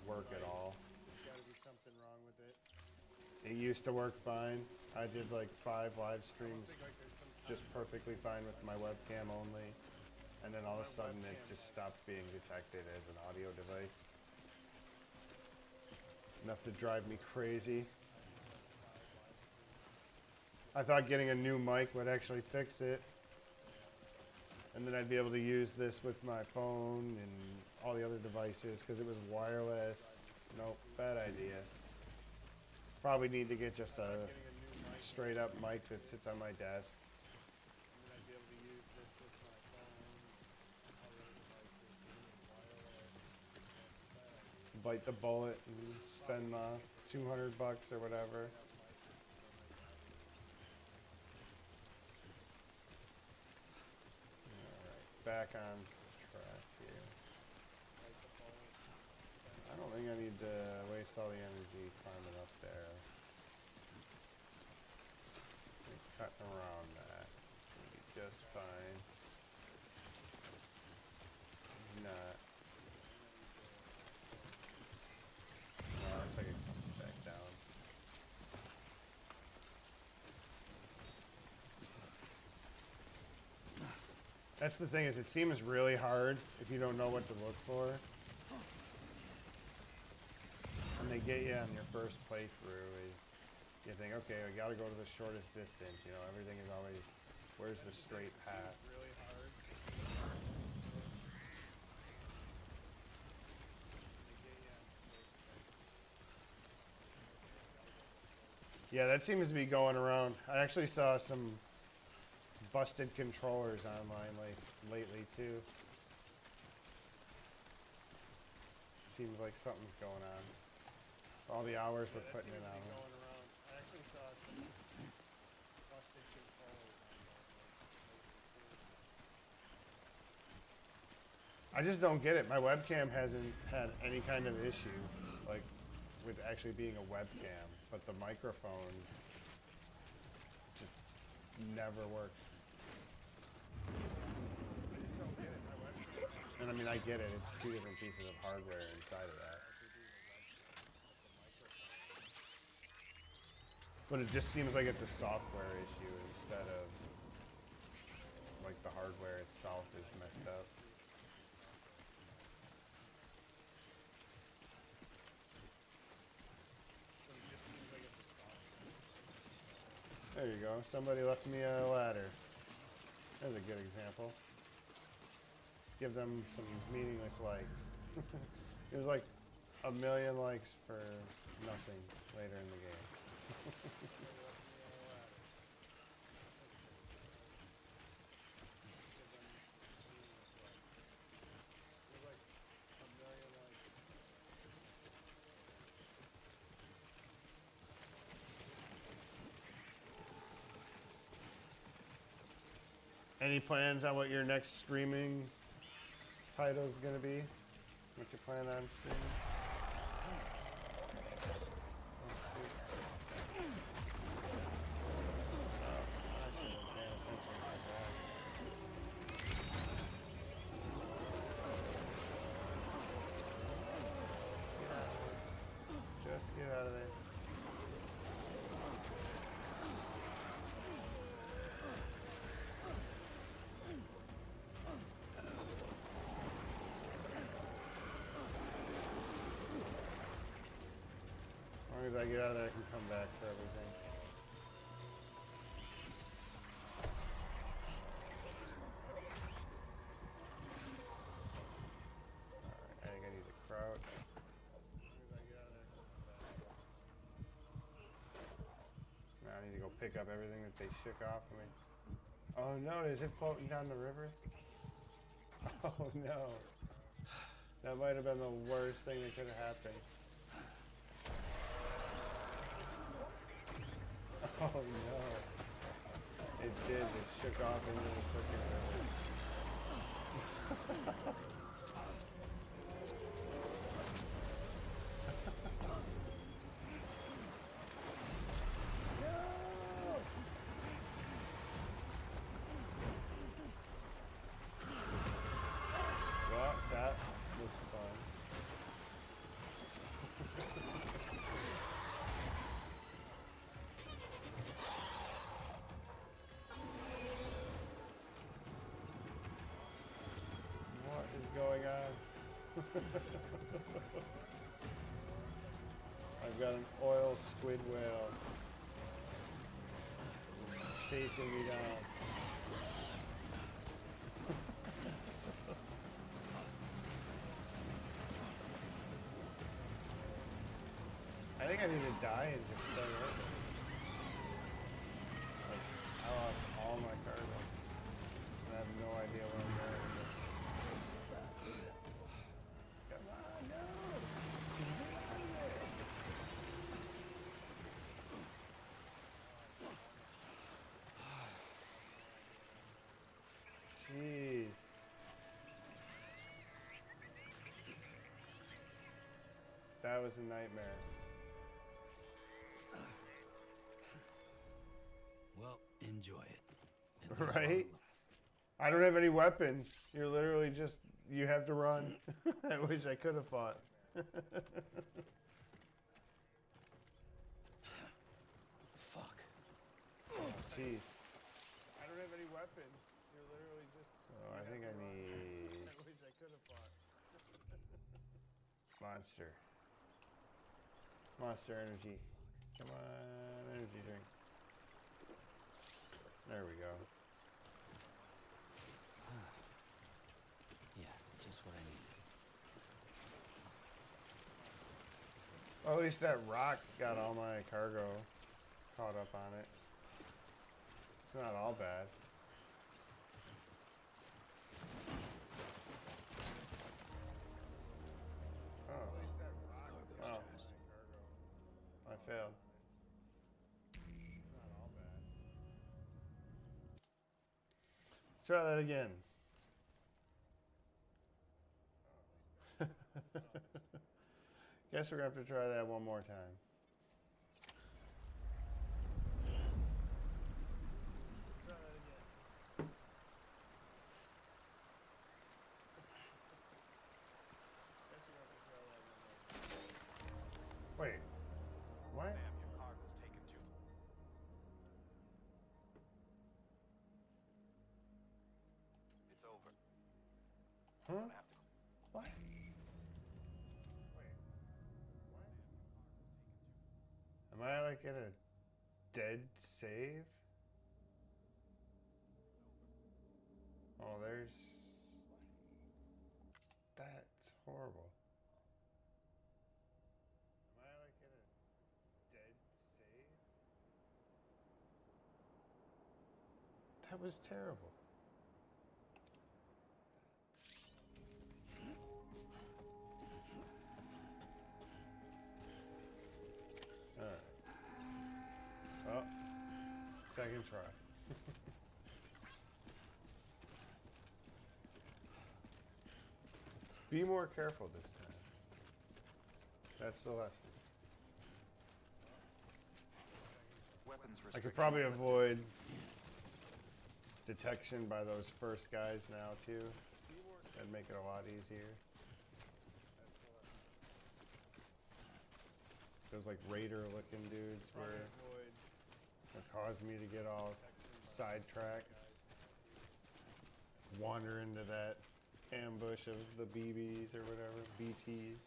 work at all. There's gotta be something wrong with it. It used to work fine. I did like 5 live streams just perfectly fine with my webcam only. And then all of a sudden it just stopped being detected as an audio device. Enough to drive me crazy. I thought getting a new mic would actually fix it. And then I'd be able to use this with my phone and all the other devices because it was wireless. Nope, bad idea. Probably need to get just a straight up mic that sits on my desk. Bite the bullet and spend $200 or whatever. Alright, back on think I need to waste all the energy climbing up there. Cutting around that. It'll be just fine. Not. No, looks like it comes back down. That's the thing, is it seems really hard if you don't know what to look for. And they get you on your first playthrough is you think, okay, I gotta go to the shortest distance, you know, everything is always, where's the straight path? Really hard. Yeah, that seems to be going around. I actually saw some busted controllers online lately too. Seems like something's going on. All the hours we're putting in on them. I actually saw some busted controllers online. I just don't get it. My webcam hasn't had any kind of issue, like with actually being a webcam, but the microphone just never works. I just don't get it. My webcam. And I mean, I get it. It's two different pieces of hardware inside of that. But it just seems like it's a software issue instead of like the hardware itself is messed up. There you go. Somebody left me a ladder. That's a good example. Give them some meaningless likes. It was like 1 million likes for nothing later in the game. Any plans on what your next streaming title is going to be? What you plan on streaming? Just get out of there. As long as I get out of there, I can come back for everything. Alright, I think I need to crouch. As long as I get out of there, come back. Now I need to go pick up everything that they shook off of me. Oh no, is it floating down the river? Oh no. That might have been the worst thing that could have happened. Oh no. It did. It shook off into the freaking river. No! Well, that was fun. What is going on? I've got an oil squid whale chasing me down. I think I need to die and just stay over. Like, I lost all my cargo. And I have no idea where I'm going. Come on, no! Jeez. That was a nightmare. Well, enjoy it. At least while Right? it lasts. I don't have any weapons. You're literally just, you have to run. I wish I could have fought. Fuck. Oh, jeez. I don't have any weapons. You're literally just. So I think I need. I wish I could have fought. Monster. Monster energy. Come on, energy drink. There we go. Yeah, just what I needed. Well, at least that rock got all my cargo caught up on it. It's not all bad. Oh. At least that rock. Oh. I failed. Not all bad. Try that again. Guess we're gonna have to try that one more time. Try that again. Wait. What? Sam, your cargo's taken too. It's over. Huh? Gonna have to go. What? Wait. What? Am I like at a dead save? Oh, there's. That's horrible. Am I like at a dead save? That was terrible. Alright. Well, second try. Be more careful this time. That's the lesson. Weapons I could restrictions probably lifted. avoid detection by those first guys now too. That'd make it a lot easier. Those like raider looking dudes were that caused me to get all sidetracked. Wander into that ambush of the BBs or whatever, BTs.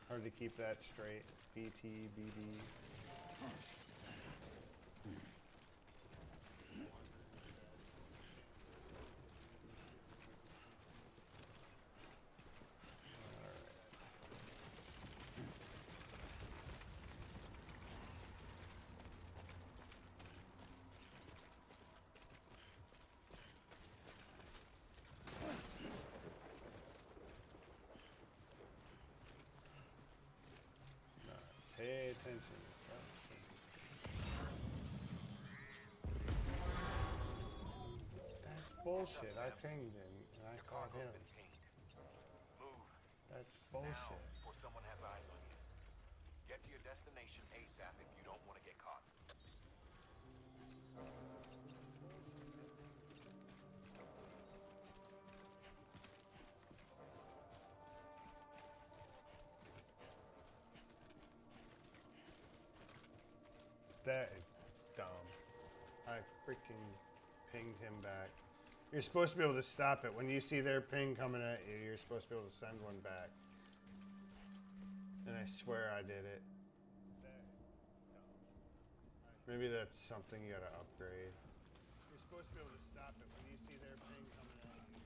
Hard to keep that straight. BT, BD. Pay attention. That's bullshit. I pinged him and I caught him. Been pinged. Move. That's Now, bullshit. before someone has eyes on you. Get to your destination ASAP if you don't want to get caught. That is dumb. I freaking pinged him back. You're supposed to be able to stop it. When you see their ping coming at you, you're supposed to be able to send one back. And I swear I did it. Maybe that's something you gotta upgrade. You're supposed to be able to stop it when you see their ping coming at you.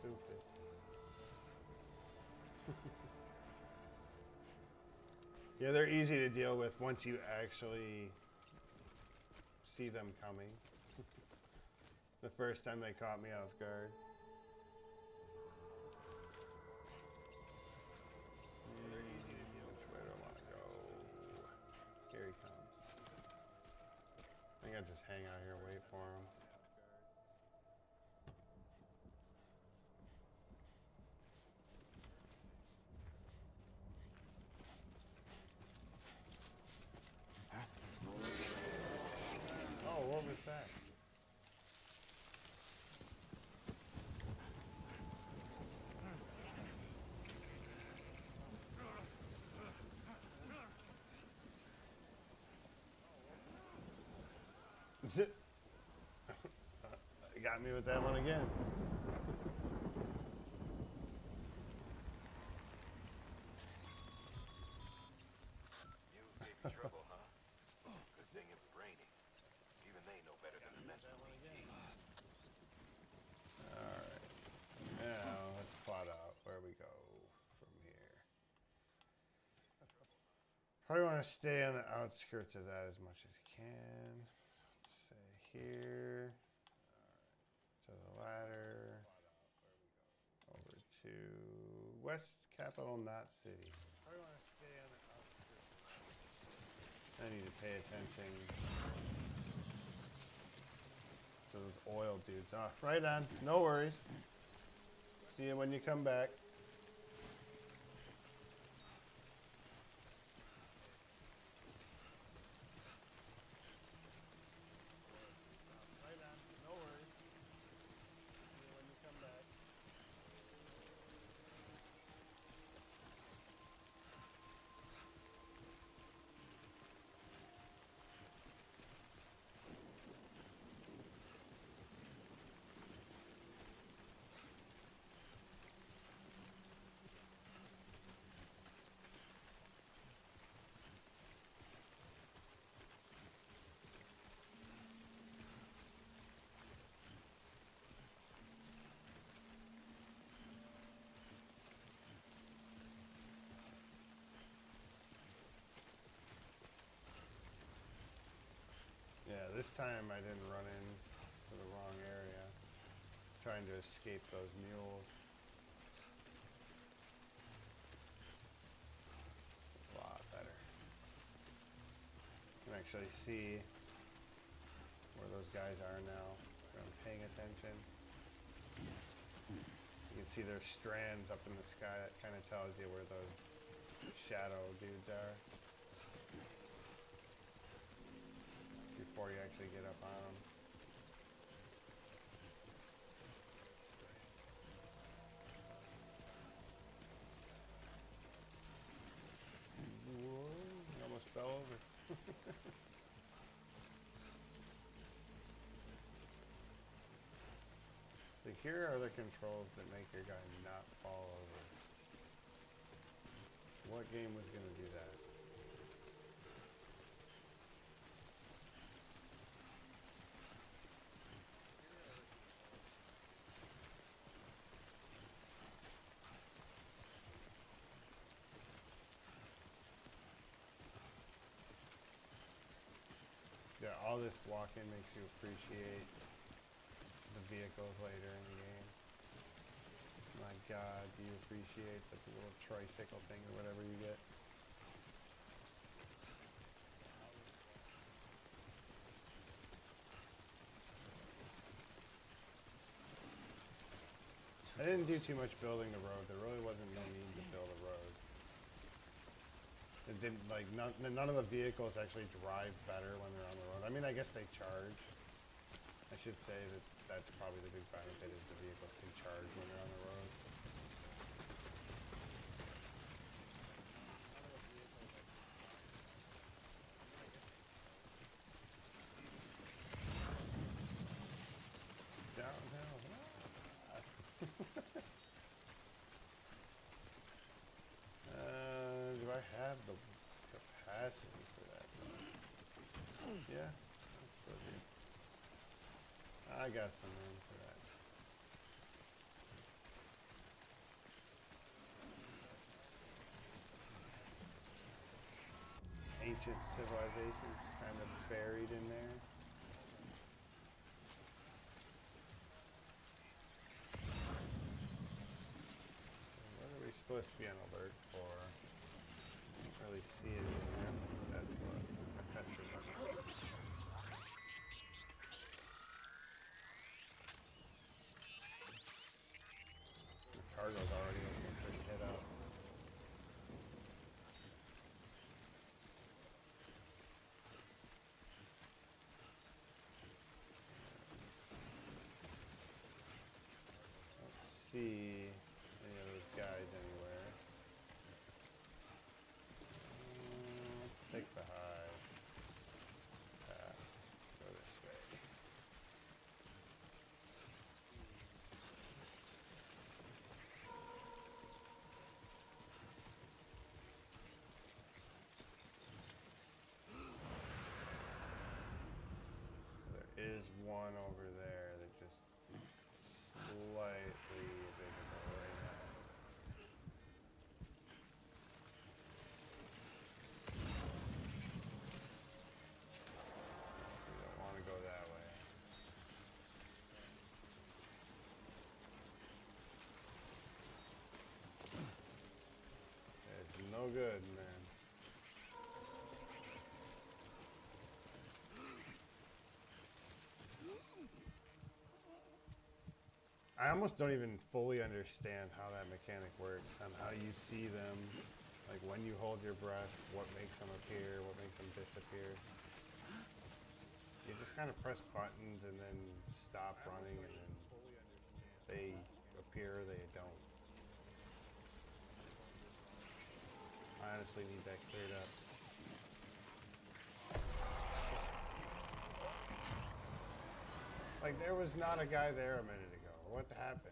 Stupid. Yeah, they're easy to deal with once you actually see them coming. The first time they caught me off guard. They're easy to deal with. Which way do I want to go? Here he comes. think I'd just hang out here and wait for him. Oh, what was that? Zip. Got me with that one again. Mules gave you trouble, huh? Good thing it was raining. Even they know better than to mess with PTs. Alright. Now, let's plot out where we go from here. Probably want to stay on the outskirts of that as much as you can. So let's say here. To the ladder. Over to West Capital, not City. Probably want to stay on the outskirts of that. I need to pay attention to those oil dudes. Oh, right on. No worries. See you when you come back. Right on. No worries. See you when you come back. Yeah, this time I didn't run into the wrong area, trying to escape those mules. A lot better. You can actually see where those guys are now. If I'm paying attention. You can see their strands up in the sky. That kind of tells you where those shadow dudes are. Before you actually get up on them. Whoa, you almost fell over. So here are the controls that make your guy not fall over. What game was going to do that? Yeah, all this walking makes you appreciate the vehicles later in the game. My God, do you appreciate the little tricycle thing or whatever you get? I didn't do too much building the road. There really wasn't no need to build a road. It didn't, like, none of the vehicles actually drive better when they're on the road. I mean, I guess they charge. I should say that that's probably the big benefit is the vehicles can charge when they're on the road. Downhill. Do I have the capacity for that? Yeah, I still do. I got some room for that. Ancient civilizations kind of buried in there. What are we supposed to be on alert for? Can't really see it in there. That's what. That's the button. cargo's already looking pretty hit up. Let's see any of those guys anywhere. Let's take the high path. Go this way. There is one over there that just slightly visible right now. We don't want to go that way. It's no good, man. I almost don't even fully understand how that mechanic works, on how you see them, like when you hold your breath, what makes them appear, what makes them disappear. You just kind of press buttons and then stop running, and then they appear or they don't. I honestly need that cleared up. Like, there was not a guy there a minute ago. What happened?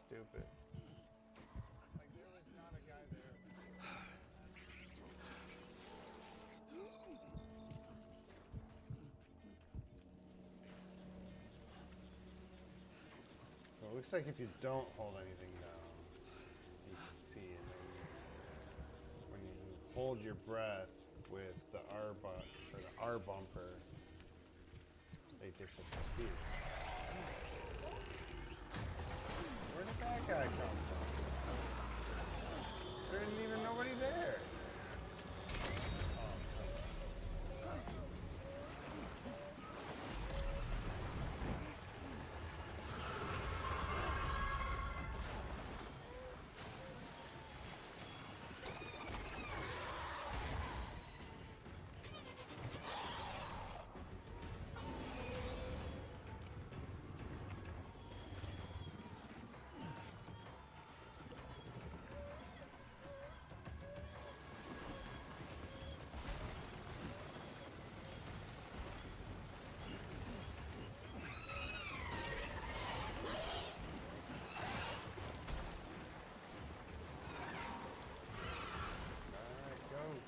Stupid. Like, there was not a guy there. So it looks like if you don't hold anything down, you can see, and then when you hold your breath with the R or the R bumper, they disappear. Where did that guy come from? There isn't even nobody there.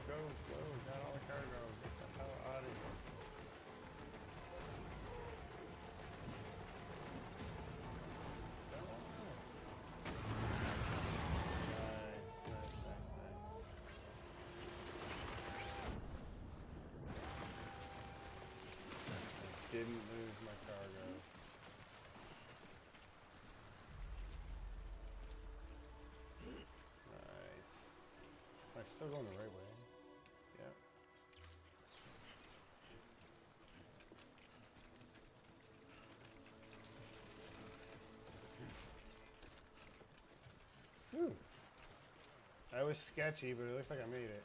Go. Got all the cargo. Get the hell out of here. Nice. Didn't lose my cargo. Nice. Am I still going the right way? Yeah. Whew. That was sketchy, but it looks like I made it.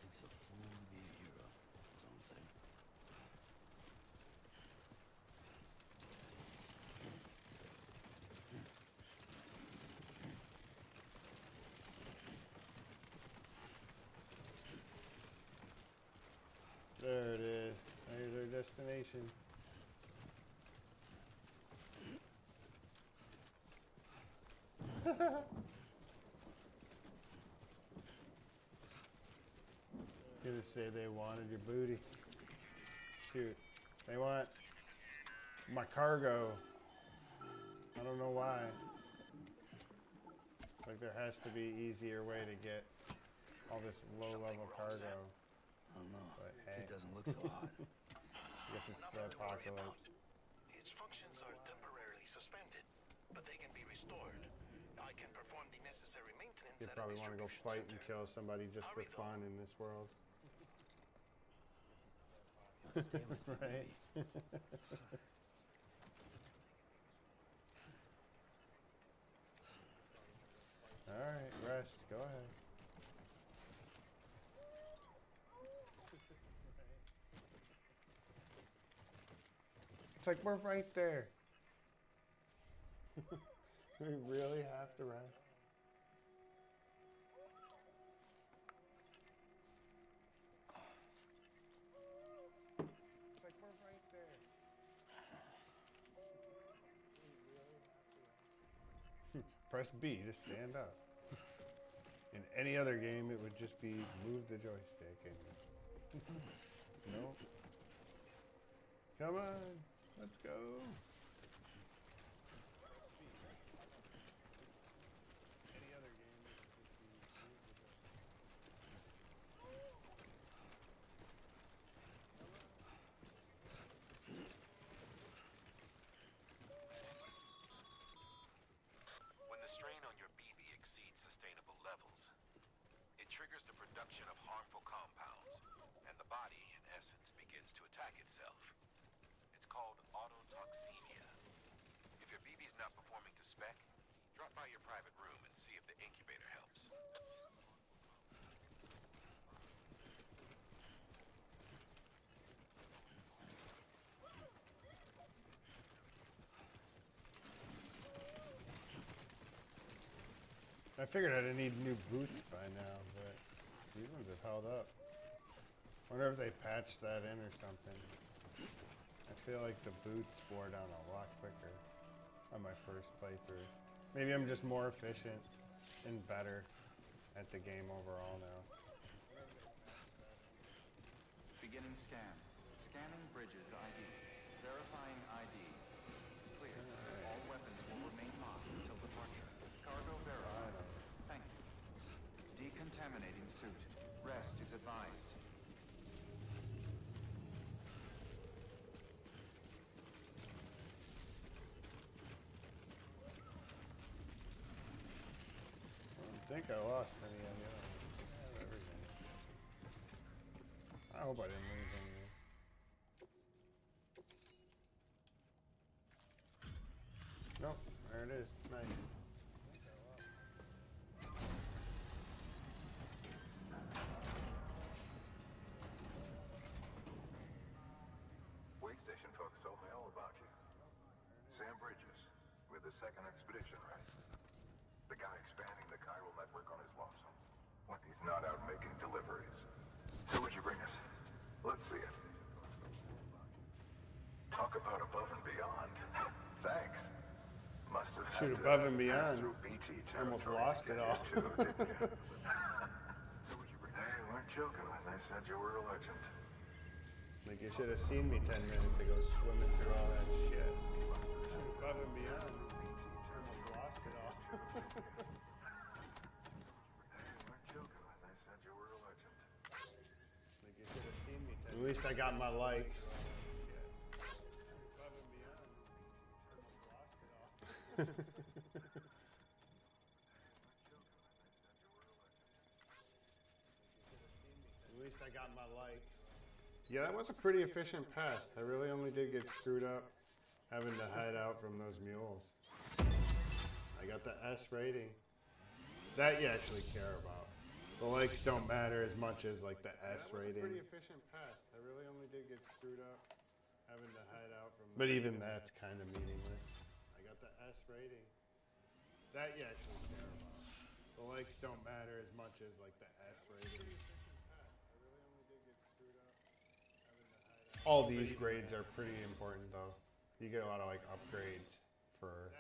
Takes a fool to be a hero, some say. There it is. There's our destination. Gonna say they wanted your booty. Shoot. They want my cargo. I don't know why. It's like there has to be an easier way to get all this low-level cargo. I don't know. But hey, It doesn't look so hot. I guess it's the apocalypse. Its functions are temporarily suspended, but they can be restored. I can perform the necessary maintenance. You at a probably want to go distribution fight and center. kill somebody just for Hurry, though. fun in this world. Stay with me, Right? baby. Alright, rest. Go ahead. It's like we're right there. We really have to rest. It's like we're right there. Press B to stand up. In any other game, it would just be move the joystick and no. Come on, let's go. Any other game, it would just be move the joystick. When the strain on your BB exceeds sustainable levels, it triggers the production of harmful compounds, and the body, in essence, begins to attack itself. It's called autotoxemia. If your BB's not performing to spec, drop by your private room and see if the incubator helps. I figured I'd need new boots by now, but these ones have held up. Wonder if they patched that in or something. I feel like the boots wore down a lot quicker on my first playthrough. Maybe I'm just more efficient and better at the game overall now. Beginning scan. Scanning bridges ID. Verifying ID. Clear. All weapons will remain locked until departure. Cargo verified. Thank you. Decontaminating suit. Rest is advised. I think I lost any of the other ones. I have everything. I hope I didn't lose any. Nope, there it is. Nice. Way station folks told me all about you. Sam Bridges, with the second expedition, right? The guy expanding the chiral network on his lonesome. When he's not out making deliveries. So what'd you bring us? Let's see it. Talk about above and beyond. Thanks. Must have had Shoot, to above and pass beyond. through BT I almost territory lost to it get all. here too, didn't you? So what'd you bring? They weren't joking when they said you were a legend. Like you should have seen me 10 minutes ago swimming through all that shit. Shoot, above and beyond. I almost lost it all. Like you should have seen me 10 At least I got my likes. Above and beyond. I almost lost it all. At least I got my likes. Yeah, that was a pretty efficient pass. I really only did get screwed up having to hide out from those mules. I got the S rating. That you actually care about. The likes don't matter as much as like the S rating. That was a pretty efficient pass. I really only did get screwed up having to hide out from. But even that's kind of meaningless. I got the S rating. That you actually care about. The likes don't matter as much as like the S rating. All these grades are pretty important though. You get a lot of like upgrades for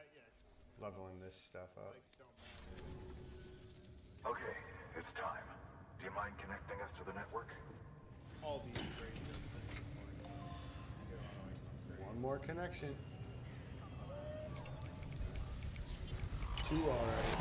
leveling this stuff up. Okay, it's time. Do you mind connecting us to the network? All these grades are pretty important. You get a lot of, like, one more connection. 2 already.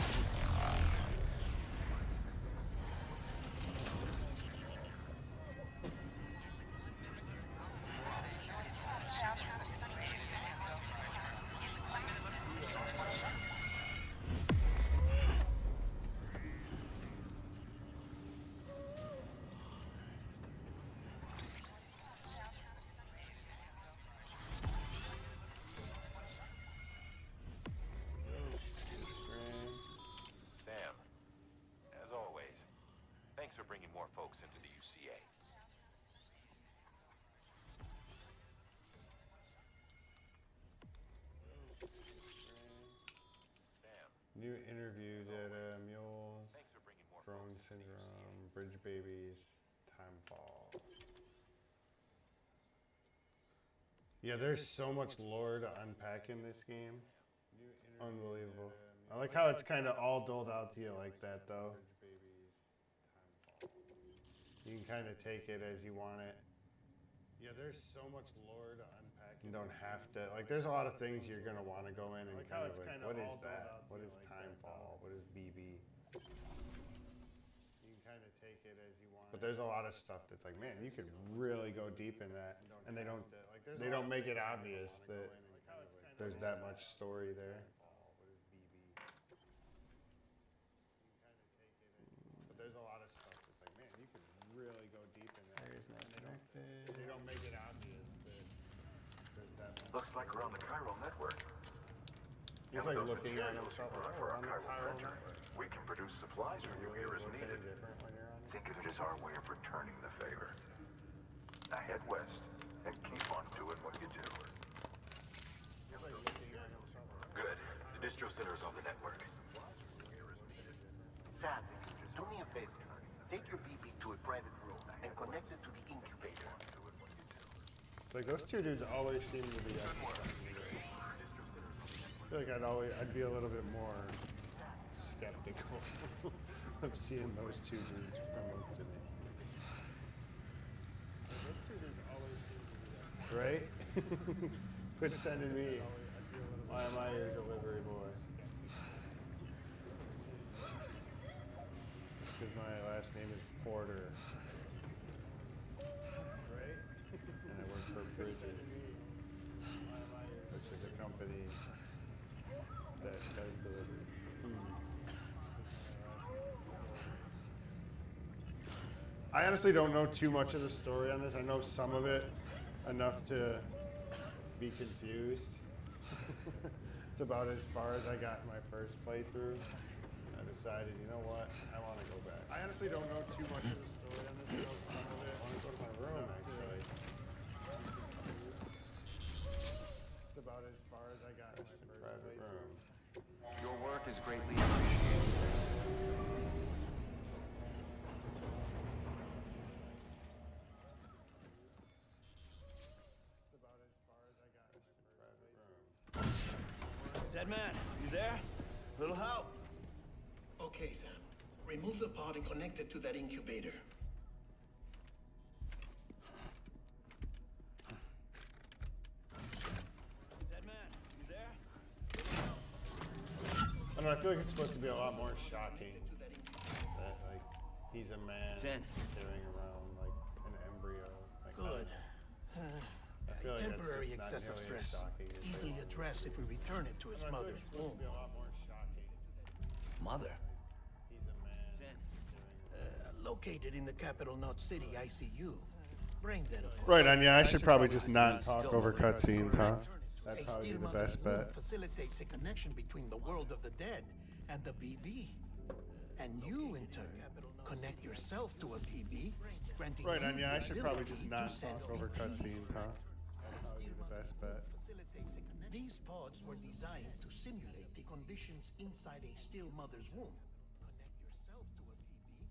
more folks into the UCA. New interviews at Mules, Growing Syndrome, Bridge Babies, Timefall. Yeah, there's so much lore to unpack in this game. Unbelievable. I like how it's kind of all doled out to you like that, though. You can kind of take it as you want it. Yeah, there's so much lore to unpack. You don't have to. Like, there's a lot of things you're going to want to go in and kind of like, what is that? What is Timefall? What is BB? You can kind of take it as you want. But there's a lot of stuff that's like, man, you could really go deep in that. And they don't make it obvious that there's that much story there. But there's a lot of stuff that's like, man, you could really go deep in that. They don't make it obvious that there's that much. Looks like we're on the chiral network. He's like looking at himself like, oh, we're on the chiral printer. network. We can produce supplies for you here as Look needed. any different when you're on it? Think of it as our way of returning the favor. Now head west and keep on doing what you do. He's like looking at himself like, Good. The distro center is on the network. Sam, do me a favor. Take your BB to a private room and connect it to the incubator. it's like those two dudes always seem to be up to something. I feel like I'd be a little bit more skeptical of seeing those two dudes promote to me. Those two dudes always seem to be up. Right? Quit sending me. Why am I your delivery boy? Because my last name is Porter. Right? And I work for Bridges, which is a company that does delivery. I honestly don't know too much of the story on this. I know some of it enough to be confused. It's about as far as I got in my first playthrough. I decided, you know what, I want to go back. I honestly don't know too much of the story on this. I know some of it. I want to go to my room, actually. It's about as far as I got in my private room. Your work is greatly appreciated, Sam. It's about as far as I got in my private room. Zedman, you there? Little help? Okay, Sam. Remove the pod and connect it to that incubator. Zedman, you there? I don't know, I feel like it's supposed to be a lot more shocking that, like, he's a man carrying around, like, an embryo. Like, Good. I feel like Temporary that's just excess not of nearly as stress. shocking as they Easily want it to addressed be. if we return it to its I feel like mother's it's supposed womb. to be a lot more shocking. Mother? He's a man carrying around. Located in the capital Knot City ICU. Brain dead, of course. Right, Anya, I should probably just not talk over cutscenes, huh? That'd A probably be steel the mother's best womb bet. facilitates a connection between the world of the dead and the BB. And you, in turn, connect yourself to a BB, granting Right, you Anya, the I should probably just ability not to sense talk over BTs. cutscenes, huh? That'd probably be the best bet. These pods were designed to simulate the conditions inside a still mother's womb. Connect yourself to a BB.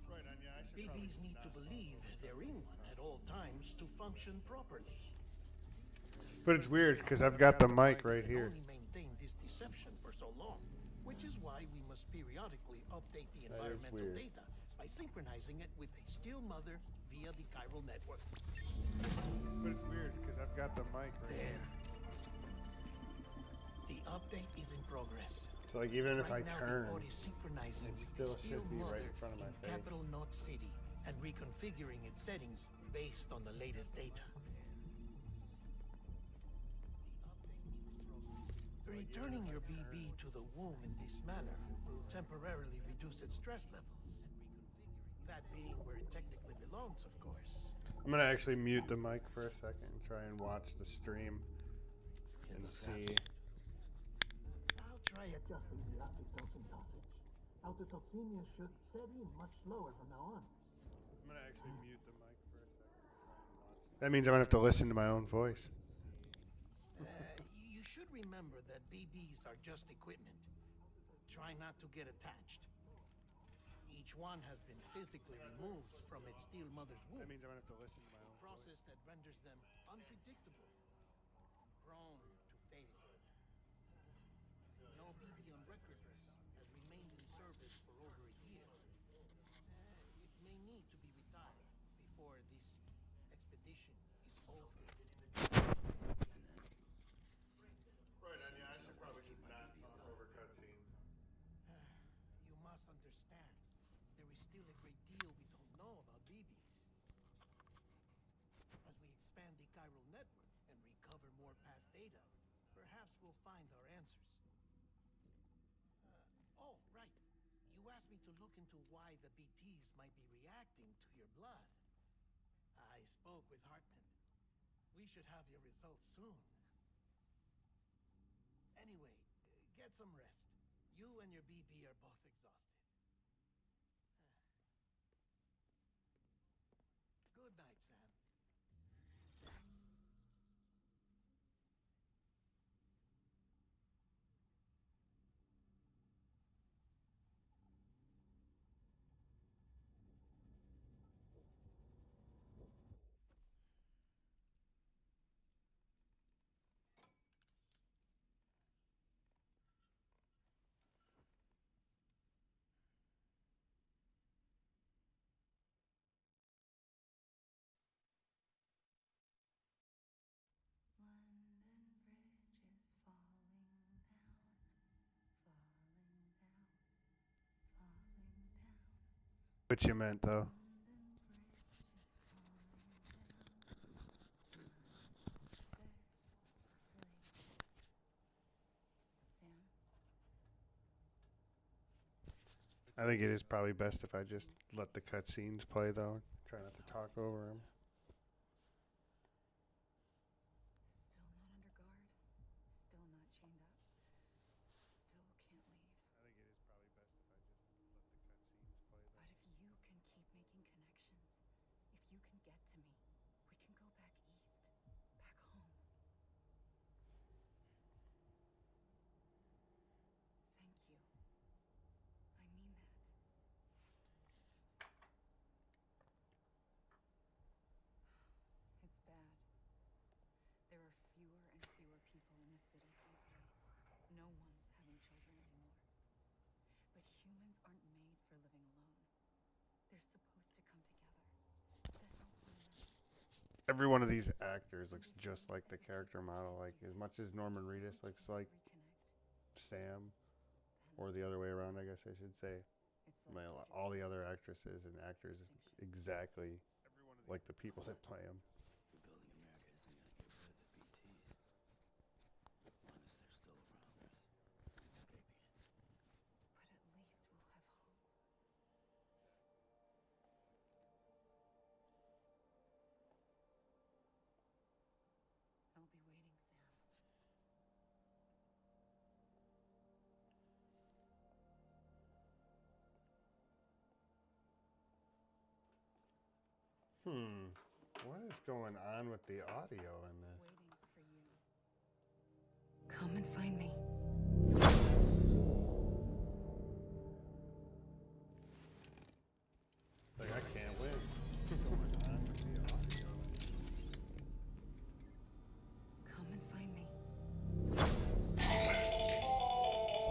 Right, Anya, I should probably BBs just need not to talk believe over they're in one at all times to function properly. But it's weird, because I've got the mic right We here. only maintained this deception for so long, which is why we must periodically update the That is environmental weird. data by synchronizing it with a still mother via the chiral network. But it's weird, because I've got the mic right There. here. The update is in progress. So, like, even if I Right now, turn, the pod is synchronizing it with still the still should be right mother in front of my face. capital Knot City and reconfiguring its settings based on the latest data. Returning your BB to the womb in this manner will temporarily reduce its stress levels. That being where it technically belongs, of course. I'm going to actually mute the mic for a second and try and watch the stream and see. I'll try adjusting the oxytocin dosage. Autotoxemia should set in much slower from now on. I'm gonna actually mute the mic for a second. That means I'm gonna have to listen to my own voice. You should remember that BBs are just equipment. Try not to get attached. Each one has been physically removed from its steel mother's womb. That means I'm gonna have to listen to my own A process that renders them unpredictable and prone to failure. No BB on record has remained in service for over a year. It may need to be retired before this expedition is over. Right, Anya, I should probably just not talk over cutscenes. You must understand, there is still a great deal we don't know about BBs. As we expand the chiral network and recover more past data, perhaps we'll find our answers. Oh, right. You asked me to look into why the BTs might be reacting to your blood. I spoke with Hartman. We should have your results soon. Anyway, get some rest. You and your BB are both exhausted. Good night, Sam. What you meant, though. I think it is probably best if I just let the cutscenes play, though. Try not to talk over them. Still not under guard. Still not chained up. Still can't leave. I think it is probably best if I just let the cutscenes play, though. But if you can keep making connections, if you can get to me, we can go back east, back home. Thank you. I mean that. It's bad. There are fewer and fewer people in the cities these days. No one's having children anymore. But humans aren't made for living alone. They're supposed to come together, to help one another. Every one of these actors looks just like the character model. Like, as much as Norman Reedus looks like Sam, or the other way around, I guess I should say. All the other actresses and actors exactly like the people that play them. Rebuilding America isn't going to get rid of the BTs. As long as they're still around, there's escaping it. But at least we'll have hope. I'll be waiting, Sam. What is going on with the audio in this? Waiting for you. Come and find me. Like, I can't win. What's going on with the audio? Come and find me.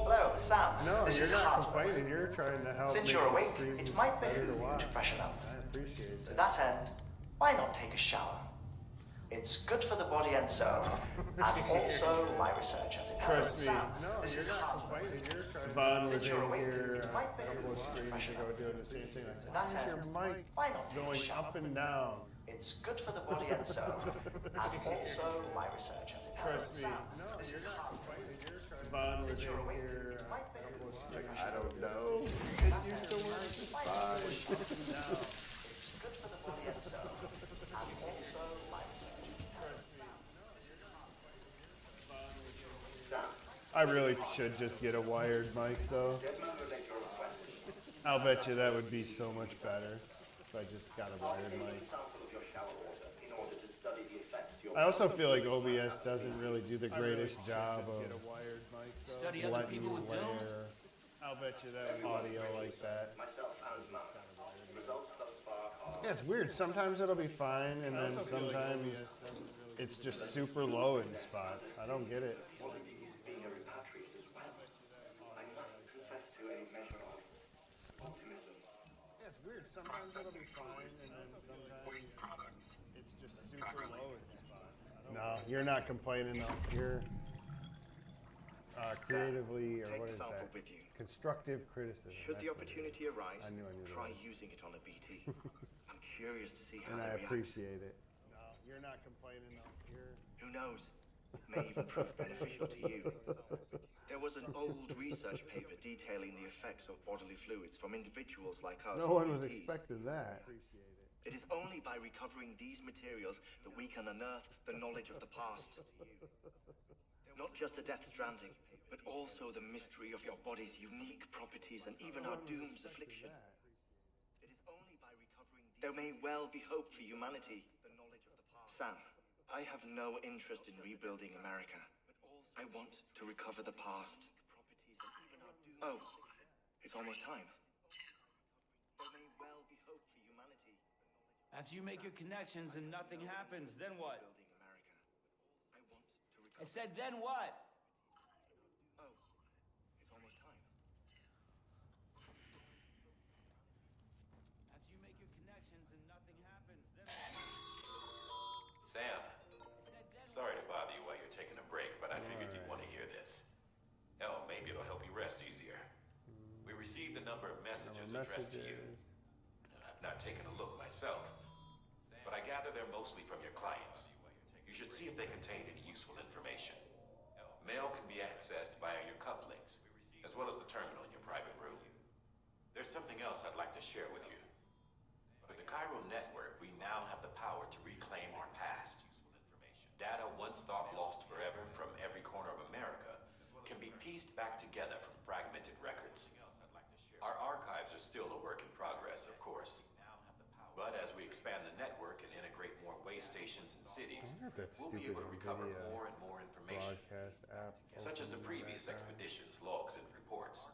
Hello, Sam. No, this you're is not Hartman. complaining. You're trying to help. Since make you're the awake, stream it might better behoove you watch. to freshen up. I appreciate To that. that end, why not take a shower? It's good for the body and soul, and also my research has it covered. Trust me. Sam, No, this you're is not Hartman. complaining. You're trying. Vaughn was Since you're in awake, here it might a couple of behoove you to streams freshen ago up. doing the same thing. Like, To why that is your end, mic why not take a going shower? up and down? It's good for the body and soul, and also my research has it covered. Trust me. Sam, No, this you're is not Hartman. complaining. You're trying. Vaughn was Since in you're awake, here it might a couple of behoove you to streams. freshen I up. don't know. To It that used to end, work why not fine. take a shower? It's good for the body and soul, and also my research has it covered. Sam, this is I really should just get a wired mic, though. I'll bet you that would be so much better. if I just got a wired mic. Sample of your shower water in order to study the effects your I also feel like OBS doesn't really do the greatest job of Study other letting people you with films? layer I'll bet you that audio like that. myself and Matt. Results thus far are Yeah, it's weird. Sometimes it'll be fine, and then sometimes it's just super low in spots. I don't get it. what it is being a repatriate as well. I must confess to a measure of optimism. Yeah, it's weird. Sometimes it'll be fine, and then sometimes it's just super low in spots. No, you're not complaining though. You're creatively, or Take what the is sample that? with you. Constructive criticism. Should that's the what it is. opportunity arise, I knew try that. using it on a BT. I'm curious to see how And they I react. appreciate it. No, you're not complaining though. You're Who knows? It may even prove beneficial to you. There was an old research paper detailing the effects of bodily fluids from individuals like us. no one was BTs. expecting that. It is only by recovering these materials that we can unearth the knowledge of the past. Not just the Death Stranding, but also the mystery of your body's unique properties and even our doom's affliction. It is only by recovering these... There may well be hope for humanity. Sam, I have no interest in rebuilding America. I want to recover the past. Oh, it's almost time. There may well be hope for humanity. After you make your connections and nothing happens, then what? Building America. I want to recover... I said, then what? Oh, it's almost time. After you make your connections and nothing happens, then what? Sam, sorry to bother you while you're taking a break, but I figured you'd want to hear this. Hell, maybe it'll help you rest easier. We received a number of messages addressed to you. I've not taken a look myself, but I gather they're mostly from your clients. You should see if they contain any useful information. Mail can be accessed via your cufflinks, as well as the terminal in your private room. There's something else I'd like to share with you. With the chiral network, we now have the power to reclaim our past. Data once thought lost forever from every corner of America can be pieced back together from fragmented records. Our archives are still a work in progress, of course. But as we expand the network and integrate more way stations and cities, I wonder if that we'll be stupid able to recover NVIDIA more and more information, broadcast app, such as the open in previous background. expeditions' logs and reports.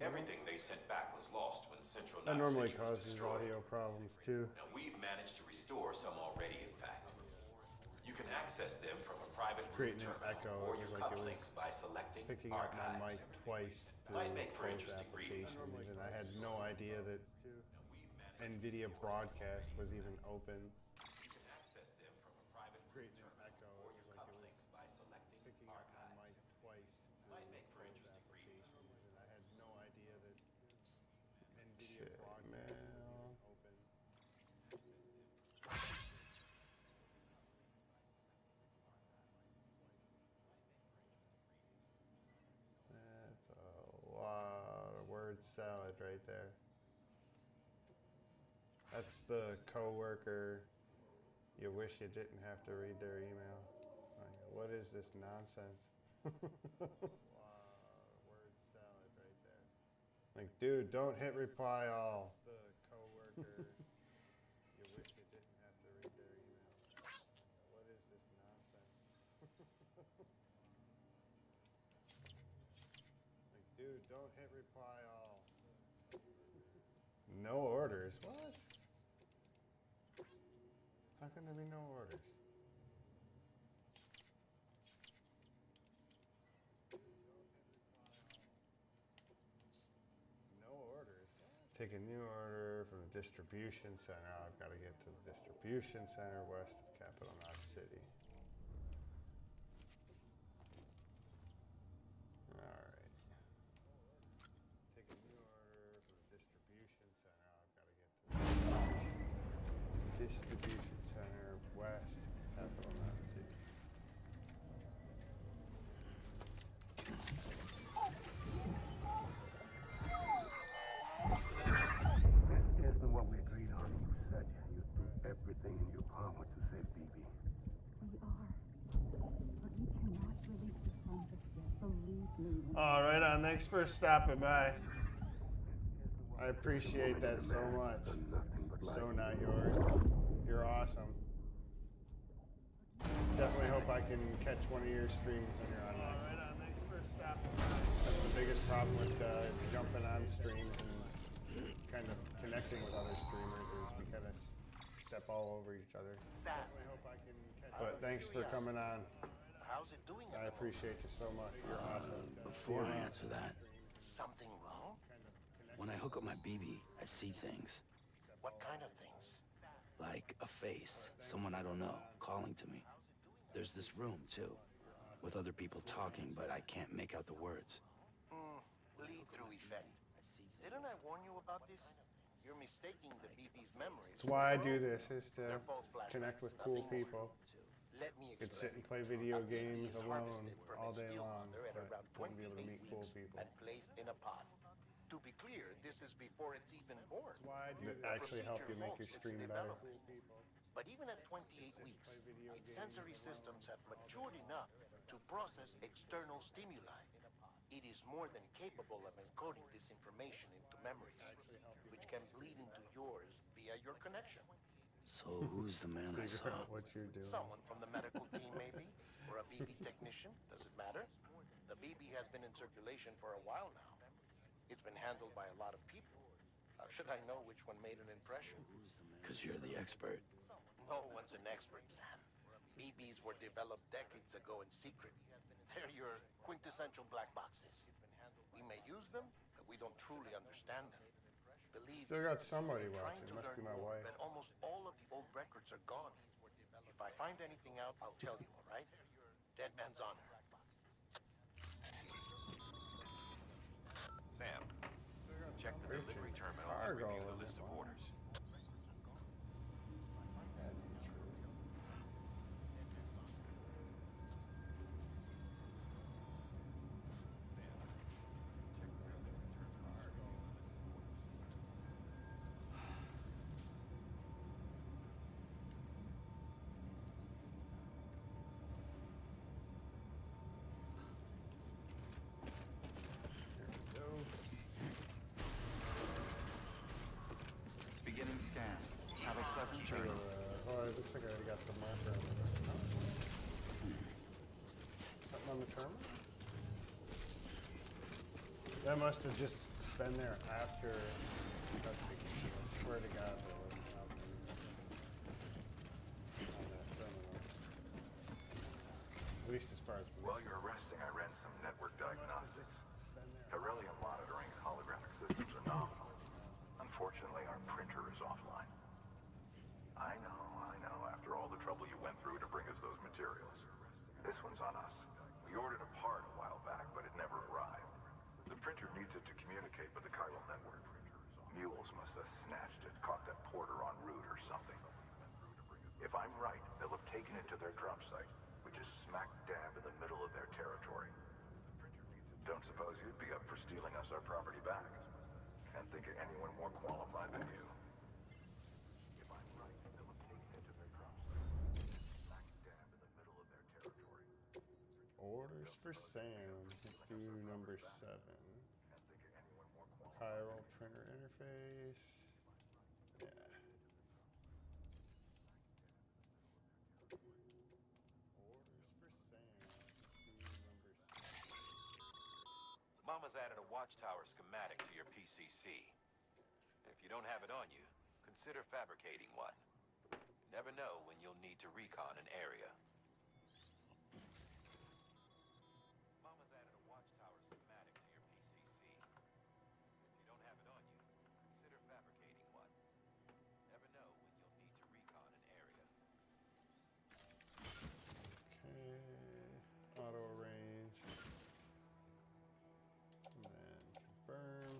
Everything they sent back was lost when Central That Knot normally City was causes destroyed. audio problems too. And we've managed to restore some already, in fact. You can access them from a private room Creating an terminal echo, or it your was like it was cufflinks by selecting Picking up my archives. mic twice through Might make for both interesting reading. applications, and I had no idea that NVIDIA Broadcast was even open. You can access them from a private room Creating an terminal echo, or it your was like it was cufflinks by selecting picking up my mic archives. twice through Might make for both interesting reading. applications, and I had no idea that NVIDIA Broadcast was even open. That's a lot of word salad right there. That's the coworker. You wish you didn't have to read their email. Like, what is this nonsense? Word salad right there. Like, dude, don't hit reply all. The coworker. You wish you didn't have to read their email. What is this nonsense? Like, dude, don't hit reply all. No orders. What? How can there be no orders? No orders. Take a new order from the distribution center. I've got to get to the distribution center west of Capital Knot City. Alright. Take a new order from the distribution center. I've got to get to the distribution center west Capital Knot City. Isn't what we agreed on. You said you'd do everything in your power to save BB. We are. But we cannot release the sun just yet. Believe me. All right, thanks for stopping by. I appreciate that so much. Nothing but life. So not yours. You're awesome. Definitely hope I can catch one of your streams when you're on there. Right on, thanks for stopping. That's the biggest problem with jumping on streams and kind of connecting with other streamers is we kind of step all over each other. Sam, But thanks for coming on. how's it doing? I appreciate you so much. You're awesome. Before I answer that, Something wrong? when I hook up my BB, I see things. What kind of things? Like a face, someone I don't know, calling to me. There's this room, too, with other people talking, but I can't make out the words. Bleed-through effect. Didn't I warn you about this? You're mistaking the BB's memories. That's why I do this, is to connect with cool people. Let me Could sit explain. and play video A BB games is alone harvested from all its day steel long, mother at but around wouldn't be able to 28 meet cool weeks people. and placed in a pod. To be clear, this is before it's even born. That's why I do The that. Actually help you procedure make your halts its stream better. development. But even at 28 weeks, its sensory systems have matured enough to process external stimuli. It is more than capable of encoding this information into memories, which can bleed into yours via your connection. So who's the man I Figure saw? out what you're doing. Someone from the medical team, maybe, or a BB technician. Does it matter? The BB has been in circulation for a while now. It's been handled by a lot of people. How should I know which one made an impression? Because you're the expert. No one's an expert, Sam. BBs were developed decades ago in secret. They're your quintessential black boxes. We may use them, but we don't truly understand them. Believe Still got somebody I'm trying watching. to Must learn be my more, wife. but almost all of the old records are gone. If I find anything out, I'll tell you, all right? Dead man's honor. Sam, check the delivery terminal and Cargo review the in list of there. orders. Beginning scan. Have a pleasant journey. Oh, it looks like I already got the marker on the Something on the terminal? That must have just been there after. That's the, I swear to God, there wasn't nothing on that terminal. At least as far as we While you're resting, I ran some network diagnostics. Beryllium monitoring and holographic systems are nominal. Unfortunately, our printer is offline. I know. After all the trouble you went through to bring us those materials. This one's on us. We ordered a part a while back, but it never arrived. The printer needs it to communicate with the chiral network. Mules must have snatched it, caught that porter en route or something. If I'm right, they'll have taken it to their drop site, which is smack dab in the middle of their territory. Don't suppose you'd be up for stealing us our property back? Can't think of anyone more qualified than you. If I'm right, they'll have taken it to their drop site, smack dab in the middle of their territory. Orders for Sam. Let's do number 7. Chiral printer interface. Yeah. Orders for Sam. Do number 6. Mama's added a watchtower schematic to your PCC. If you don't have it on you, consider fabricating one. You never know when you'll need to recon an area. Mama's added a watchtower schematic to your PCC. If you don't have it on you, consider fabricating one. You never know when you'll need to recon an area. Okay. Auto arrange. And then confirm.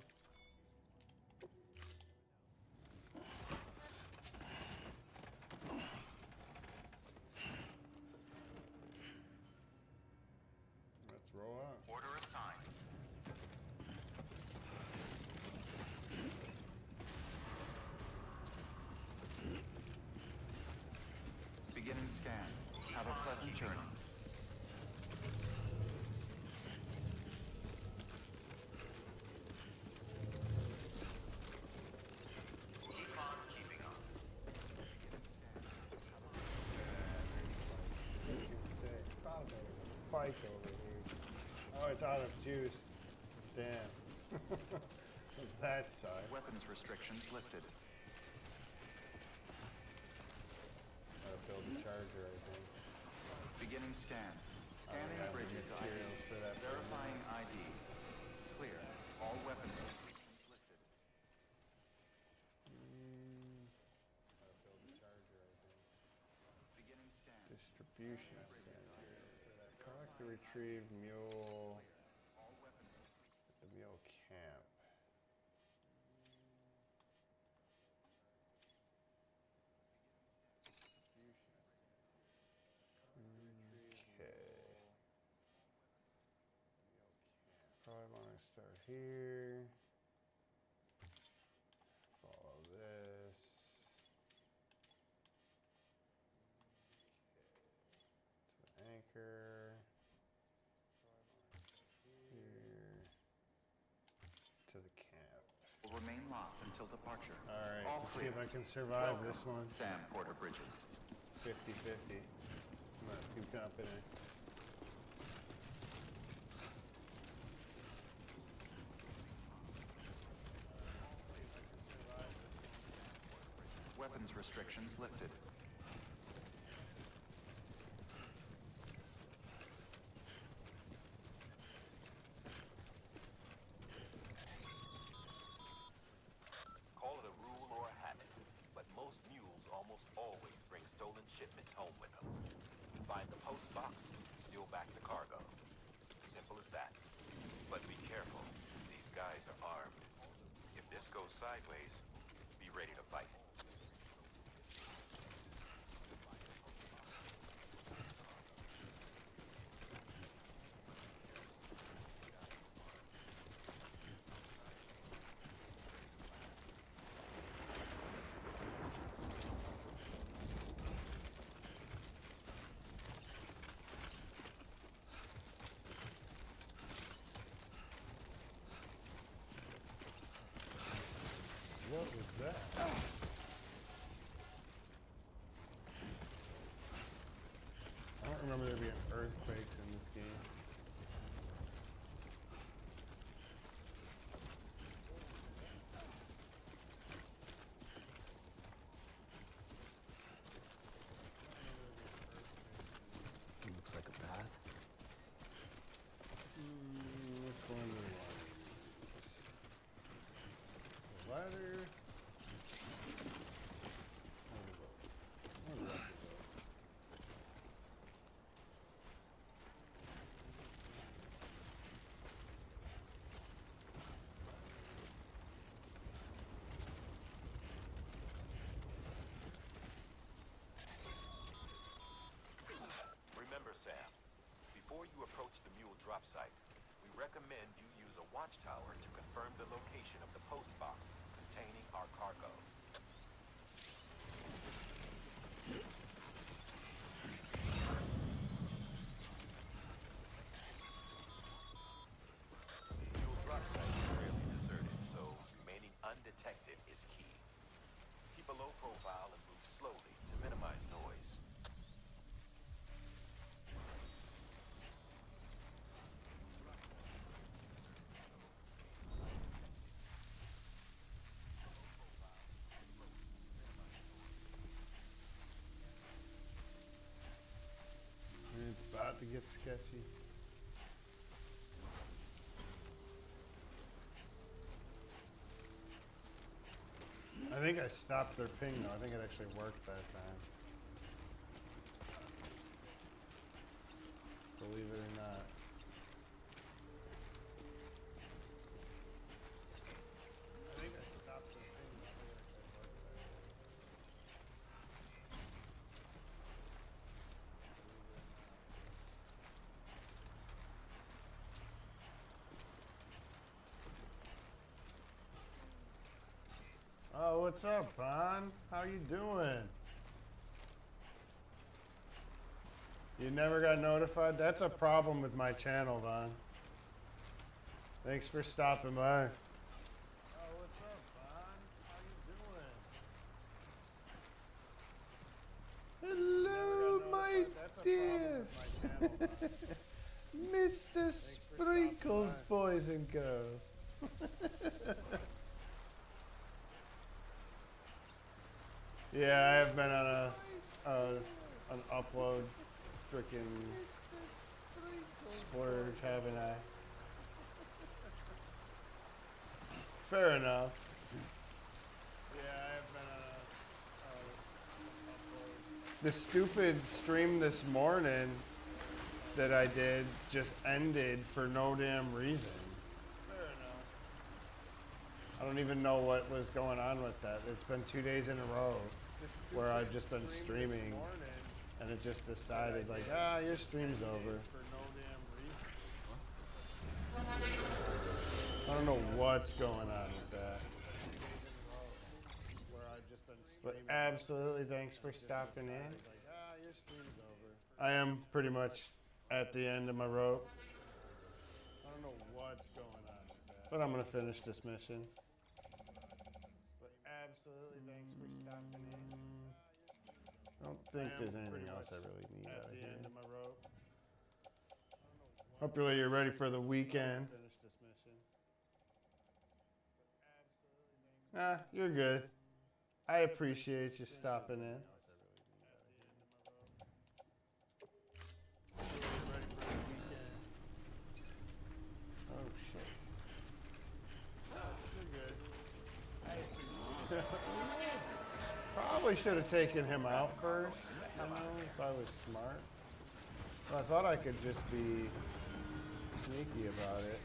Let's roll out. Order assigned. Beginning scan. Have a pleasant journey. bike over here. Oh, it's out of juice. Damn. That side. Weapons restrictions lifted. Gotta build a charger, I think. Beginning scan. Scanning have the bridges ID. materials for that. Verifying ID. Clear. All weapons restrictions lifted. Gotta build a charger, I think. Beginning scan. Distribution center. Collect to retrieve mule. All weapons restrictions. The mule camp. Okay. Probably want to start here. Follow this. To the anchor. Here. To the camp. Will remain locked until departure. Alright, All let's see clear. if I can survive Welcome, this one. Sam Porter Bridges. 50-50. I'm not too confident. Weapons restrictions lifted. Call it a rule or a habit, but most mules almost always bring stolen shipments home with them. Find the post box, steal back the cargo. Simple as that. But be careful. These guys are armed. If this goes sideways, be ready to fight. What was that? I don't remember there being earthquakes in this game. Looks like a path. Which one do we want to use? The ladder. Or the rope? Remember, Sam, before you approach the mule drop site, we recommend you use a watchtower to confirm the location of the post box containing our cargo. The mule drop site is rarely deserted, so remaining undetected is key. Keep a low profile and move slowly to minimize noise. It's about to get sketchy. I think I stopped their ping though. I think it actually worked that time. Believe it or not. I think I stopped their ping. I think it actually worked that time. Oh, what's up, Vaughn? How you doing? You never got notified? That's a problem with my channel, Vaughn. Thanks for stopping by. Oh, what's up, Vaughn? How you doing? Hello, my dear. sprinkles, boys and girls. Yeah, I have been on an upload freaking splurge, haven't I? Fair enough. Yeah, I have been on a upload. The stupid stream this morning that I did just ended for no damn reason. Fair enough. I don't even know what was going on with that. It's been 2 days in a row where I've just been streaming and it just decided like, your stream's over. I don't know what's going on with that. But absolutely, thanks for stopping in. I am pretty much at the end of my rope. I don't know what's going on with that. But I'm going to finish this mission. But absolutely, thanks for stopping in. I don't think there's anything else I really need out of here. At the end of my rope. Hopefully you're ready for the weekend. You're good. I appreciate you stopping in. Oh shit. You're good. Probably should have taken him out first, you know, if I was smart. But I thought I could just be sneaky about it.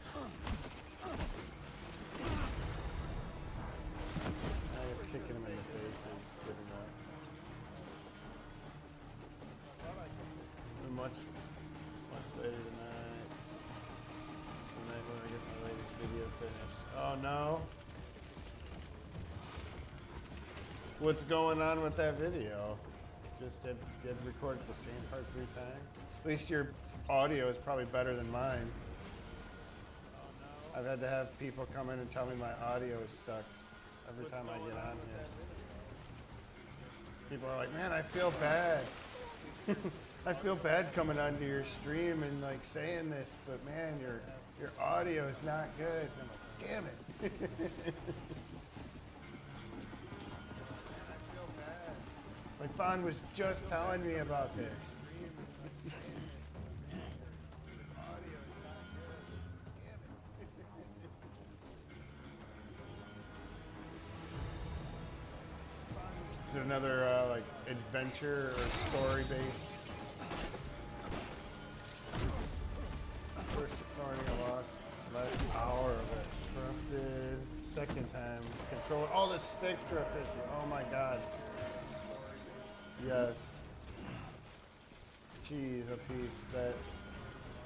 Kicking him in the face is good enough. Much later tonight. Tonight when I get my latest video finished. Oh no. What's going on with that video? Just did record the same part 3 times? At least your audio is probably better than mine. I've had to have people come in and tell me my audio sucks every time I get on here. People are like, man, I feel bad. I feel bad coming onto your stream and like saying this, but man, your audio is not good. And I'm like, damn it. Like Fawn was just telling me about this. Is it another like adventure or story based? First ignoring a loss, last hour of it. Drifted. Second time. Control. Oh, the stick drift issue. Oh my god. Yes. Jeez, a piece that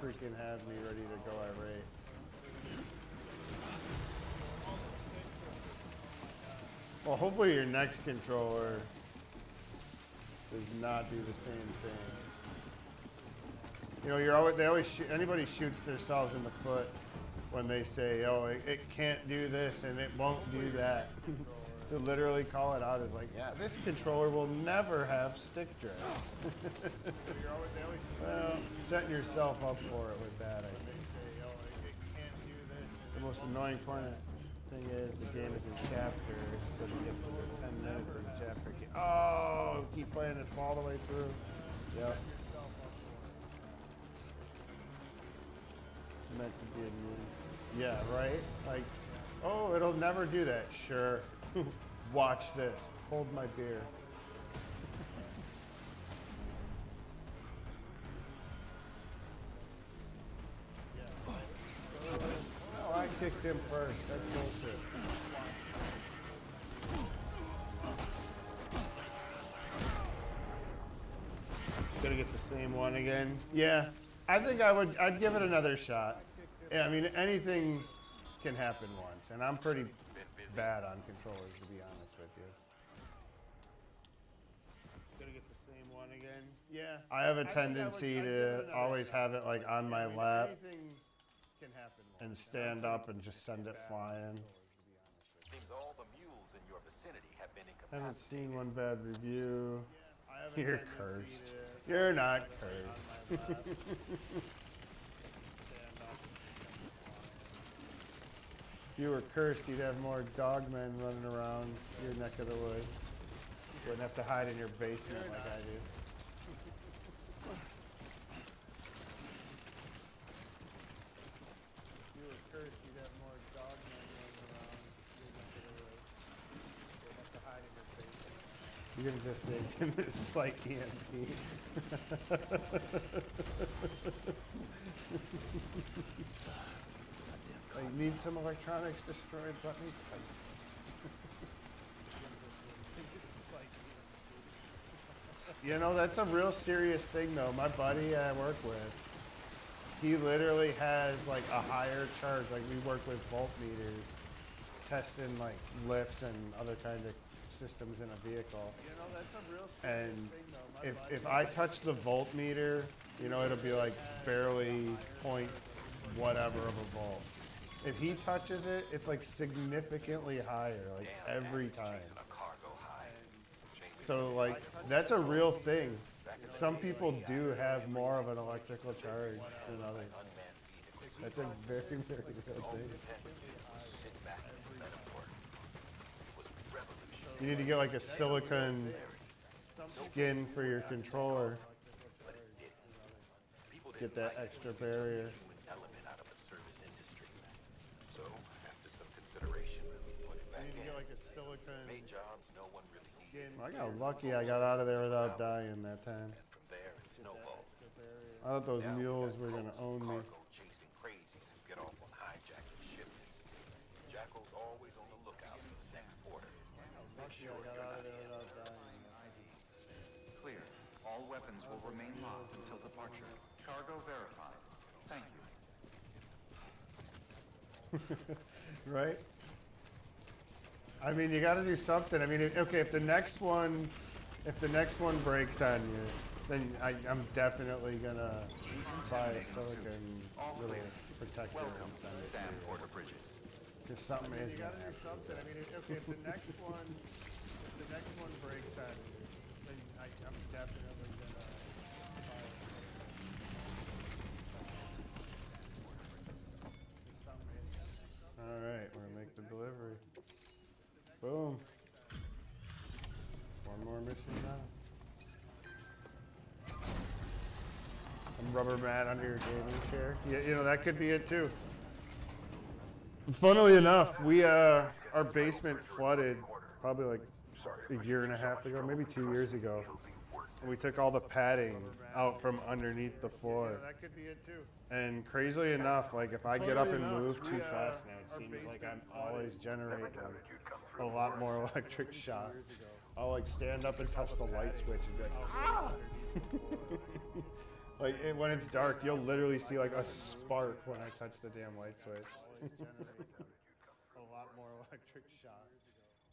freaking had me ready to go irate. Well, hopefully your next controller does not do the same thing. You know, they always anybody shoots themselves in the foot when they say, "Oh, it can't do this and it won't do that." To literally call it out is like, yeah, this controller will never have stick drift. Well, setting yourself up for it with that, I think. The most annoying thing is the game is in chapters, so you get to 10 minutes in chapter. Oh, keep playing it all the way through. Yep. It's meant to be a new. Yeah, right? Like, oh, it'll never do that. Sure. Watch this. Hold my beer. Oh, I kicked him first. That's bullshit. Gonna get the same one again. Yeah, I think I'd give it another shot. Yeah, I mean, anything can happen once, and I'm pretty bad on controllers, to be honest with you. Gonna get the same one again? Yeah. I have a tendency to always have it like on my lap and stand up and just send it flying. Seems all the mules in your vicinity have been I haven't seen one bad review. You're cursed. You're not cursed. If you were cursed, you'd have more dogmen running around your neck of the woods. Wouldn't have to hide in your basement like I do. If you were cursed, you'd have more dogmen running around your neck of the woods. Wouldn't have to hide in your basement. You're gonna just make him this like EMP. I need some electronics destroyed, let me fight. You know, that's a real serious thing though. My buddy I work with, he literally has like a higher charge. Like we work with voltmeters, testing like lifts and other kinds of systems in a vehicle. You know, that's a real serious thing though. If I touch the voltmeter, you know, it'll be like barely point whatever of a volt. If he touches it, it's like significantly higher, like every time. So like, that's a real thing. Some people do have more of an electrical charge than others. That's a very, very real thing. You need to get like a silicone skin for your controller. Get that extra barrier. I got lucky I got out of there without dying that time. I thought those mules were going to own me. Clear. All weapons will remain locked until departure. Cargo verified. Thank you. Right? I mean, you got to do something. I mean, okay, if the next one breaks on you, then I'm definitely gonna buy a silicone little protector and send it Sam Porter Bridges. Just something is. You got to do something. I mean, okay, if the next one breaks on you, then I'm definitely gonna buy a All right, we're gonna make the delivery. Boom. One more mission now. Some rubber mat under your gaming chair. Yeah, you know, that could be it too. Funnily enough, our basement flooded probably like a year and a half ago, maybe 2 years ago. And we took all the padding out from underneath the floor. That could be it too. And crazily enough, like if I get up and move too fast now, it seems like I'm always generating a lot more electric shock. I'll like stand up and touch the light switch and be like, ah! Like when it's dark, you'll literally see like a spark when I touch the damn light switch. A lot more electric shock.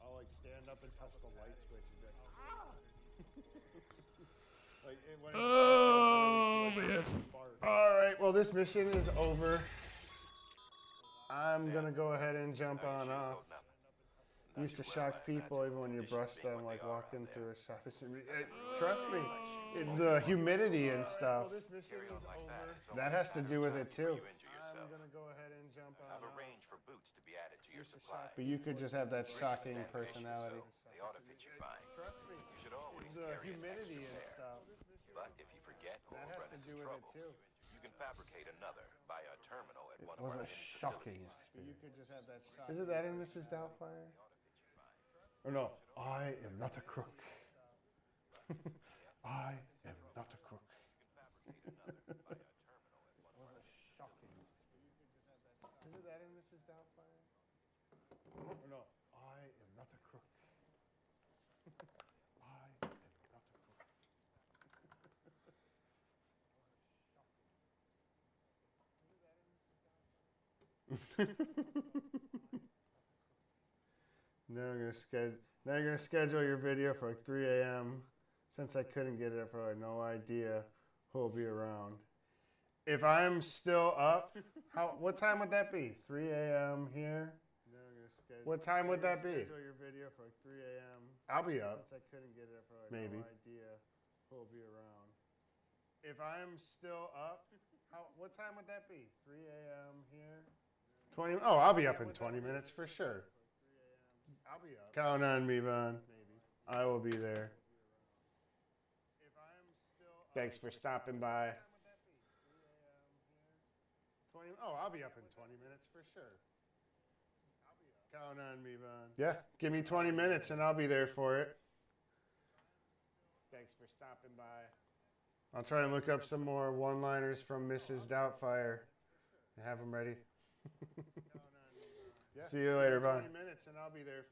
I'll like stand up and touch the light switch and be like, ah! Oh man! All right, well this mission is over. I'm gonna go ahead and jump on off. Used to shock people even when you brush them, like walking through a shop. Trust me, the humidity and stuff. That has to do with it too. I'm gonna go ahead and jump on off. But you could just have that shocking personality. They ought to fit you fine. Trust me, You should always the carry an humidity extra and pair. stuff. But if you forget or That has run to into do with trouble, it too. you can fabricate another by a terminal at one It of was our a many shocking facilities. experience. You could just have that shocking. Isn't that in Mrs. Doubtfire? Or no, I am not a crook. I am not a crook. Was a shocking. Isn't that in Mrs. Doubtfire? Or no, I am not a crook. I am not a crook. Now you're gonna schedule your video for like 3 a.m. Since I couldn't get it, I have no idea who'll be around. If I'm still up, what time would that be? 3 a.m. here? What time would that be? Schedule your video for like 3 a.m. I'll be up. Since I couldn't get it, I have no idea who'll be around. If I'm still up, what time would that be? 3 a.m. here? 20. Oh, I'll be up in 20 minutes for sure. I'll be up. Count on me, Vaughn. I will be there. Thanks for stopping by. 20. Oh, I'll be up in 20 minutes for sure. Count on me, Vaughn. Yeah, give me 20 minutes and I'll be there for it. Thanks for stopping by. I'll try and look up some more one-liners from Mrs. Doubtfire and have them ready. See you later, Vaughn. 20 minutes and I'll be there.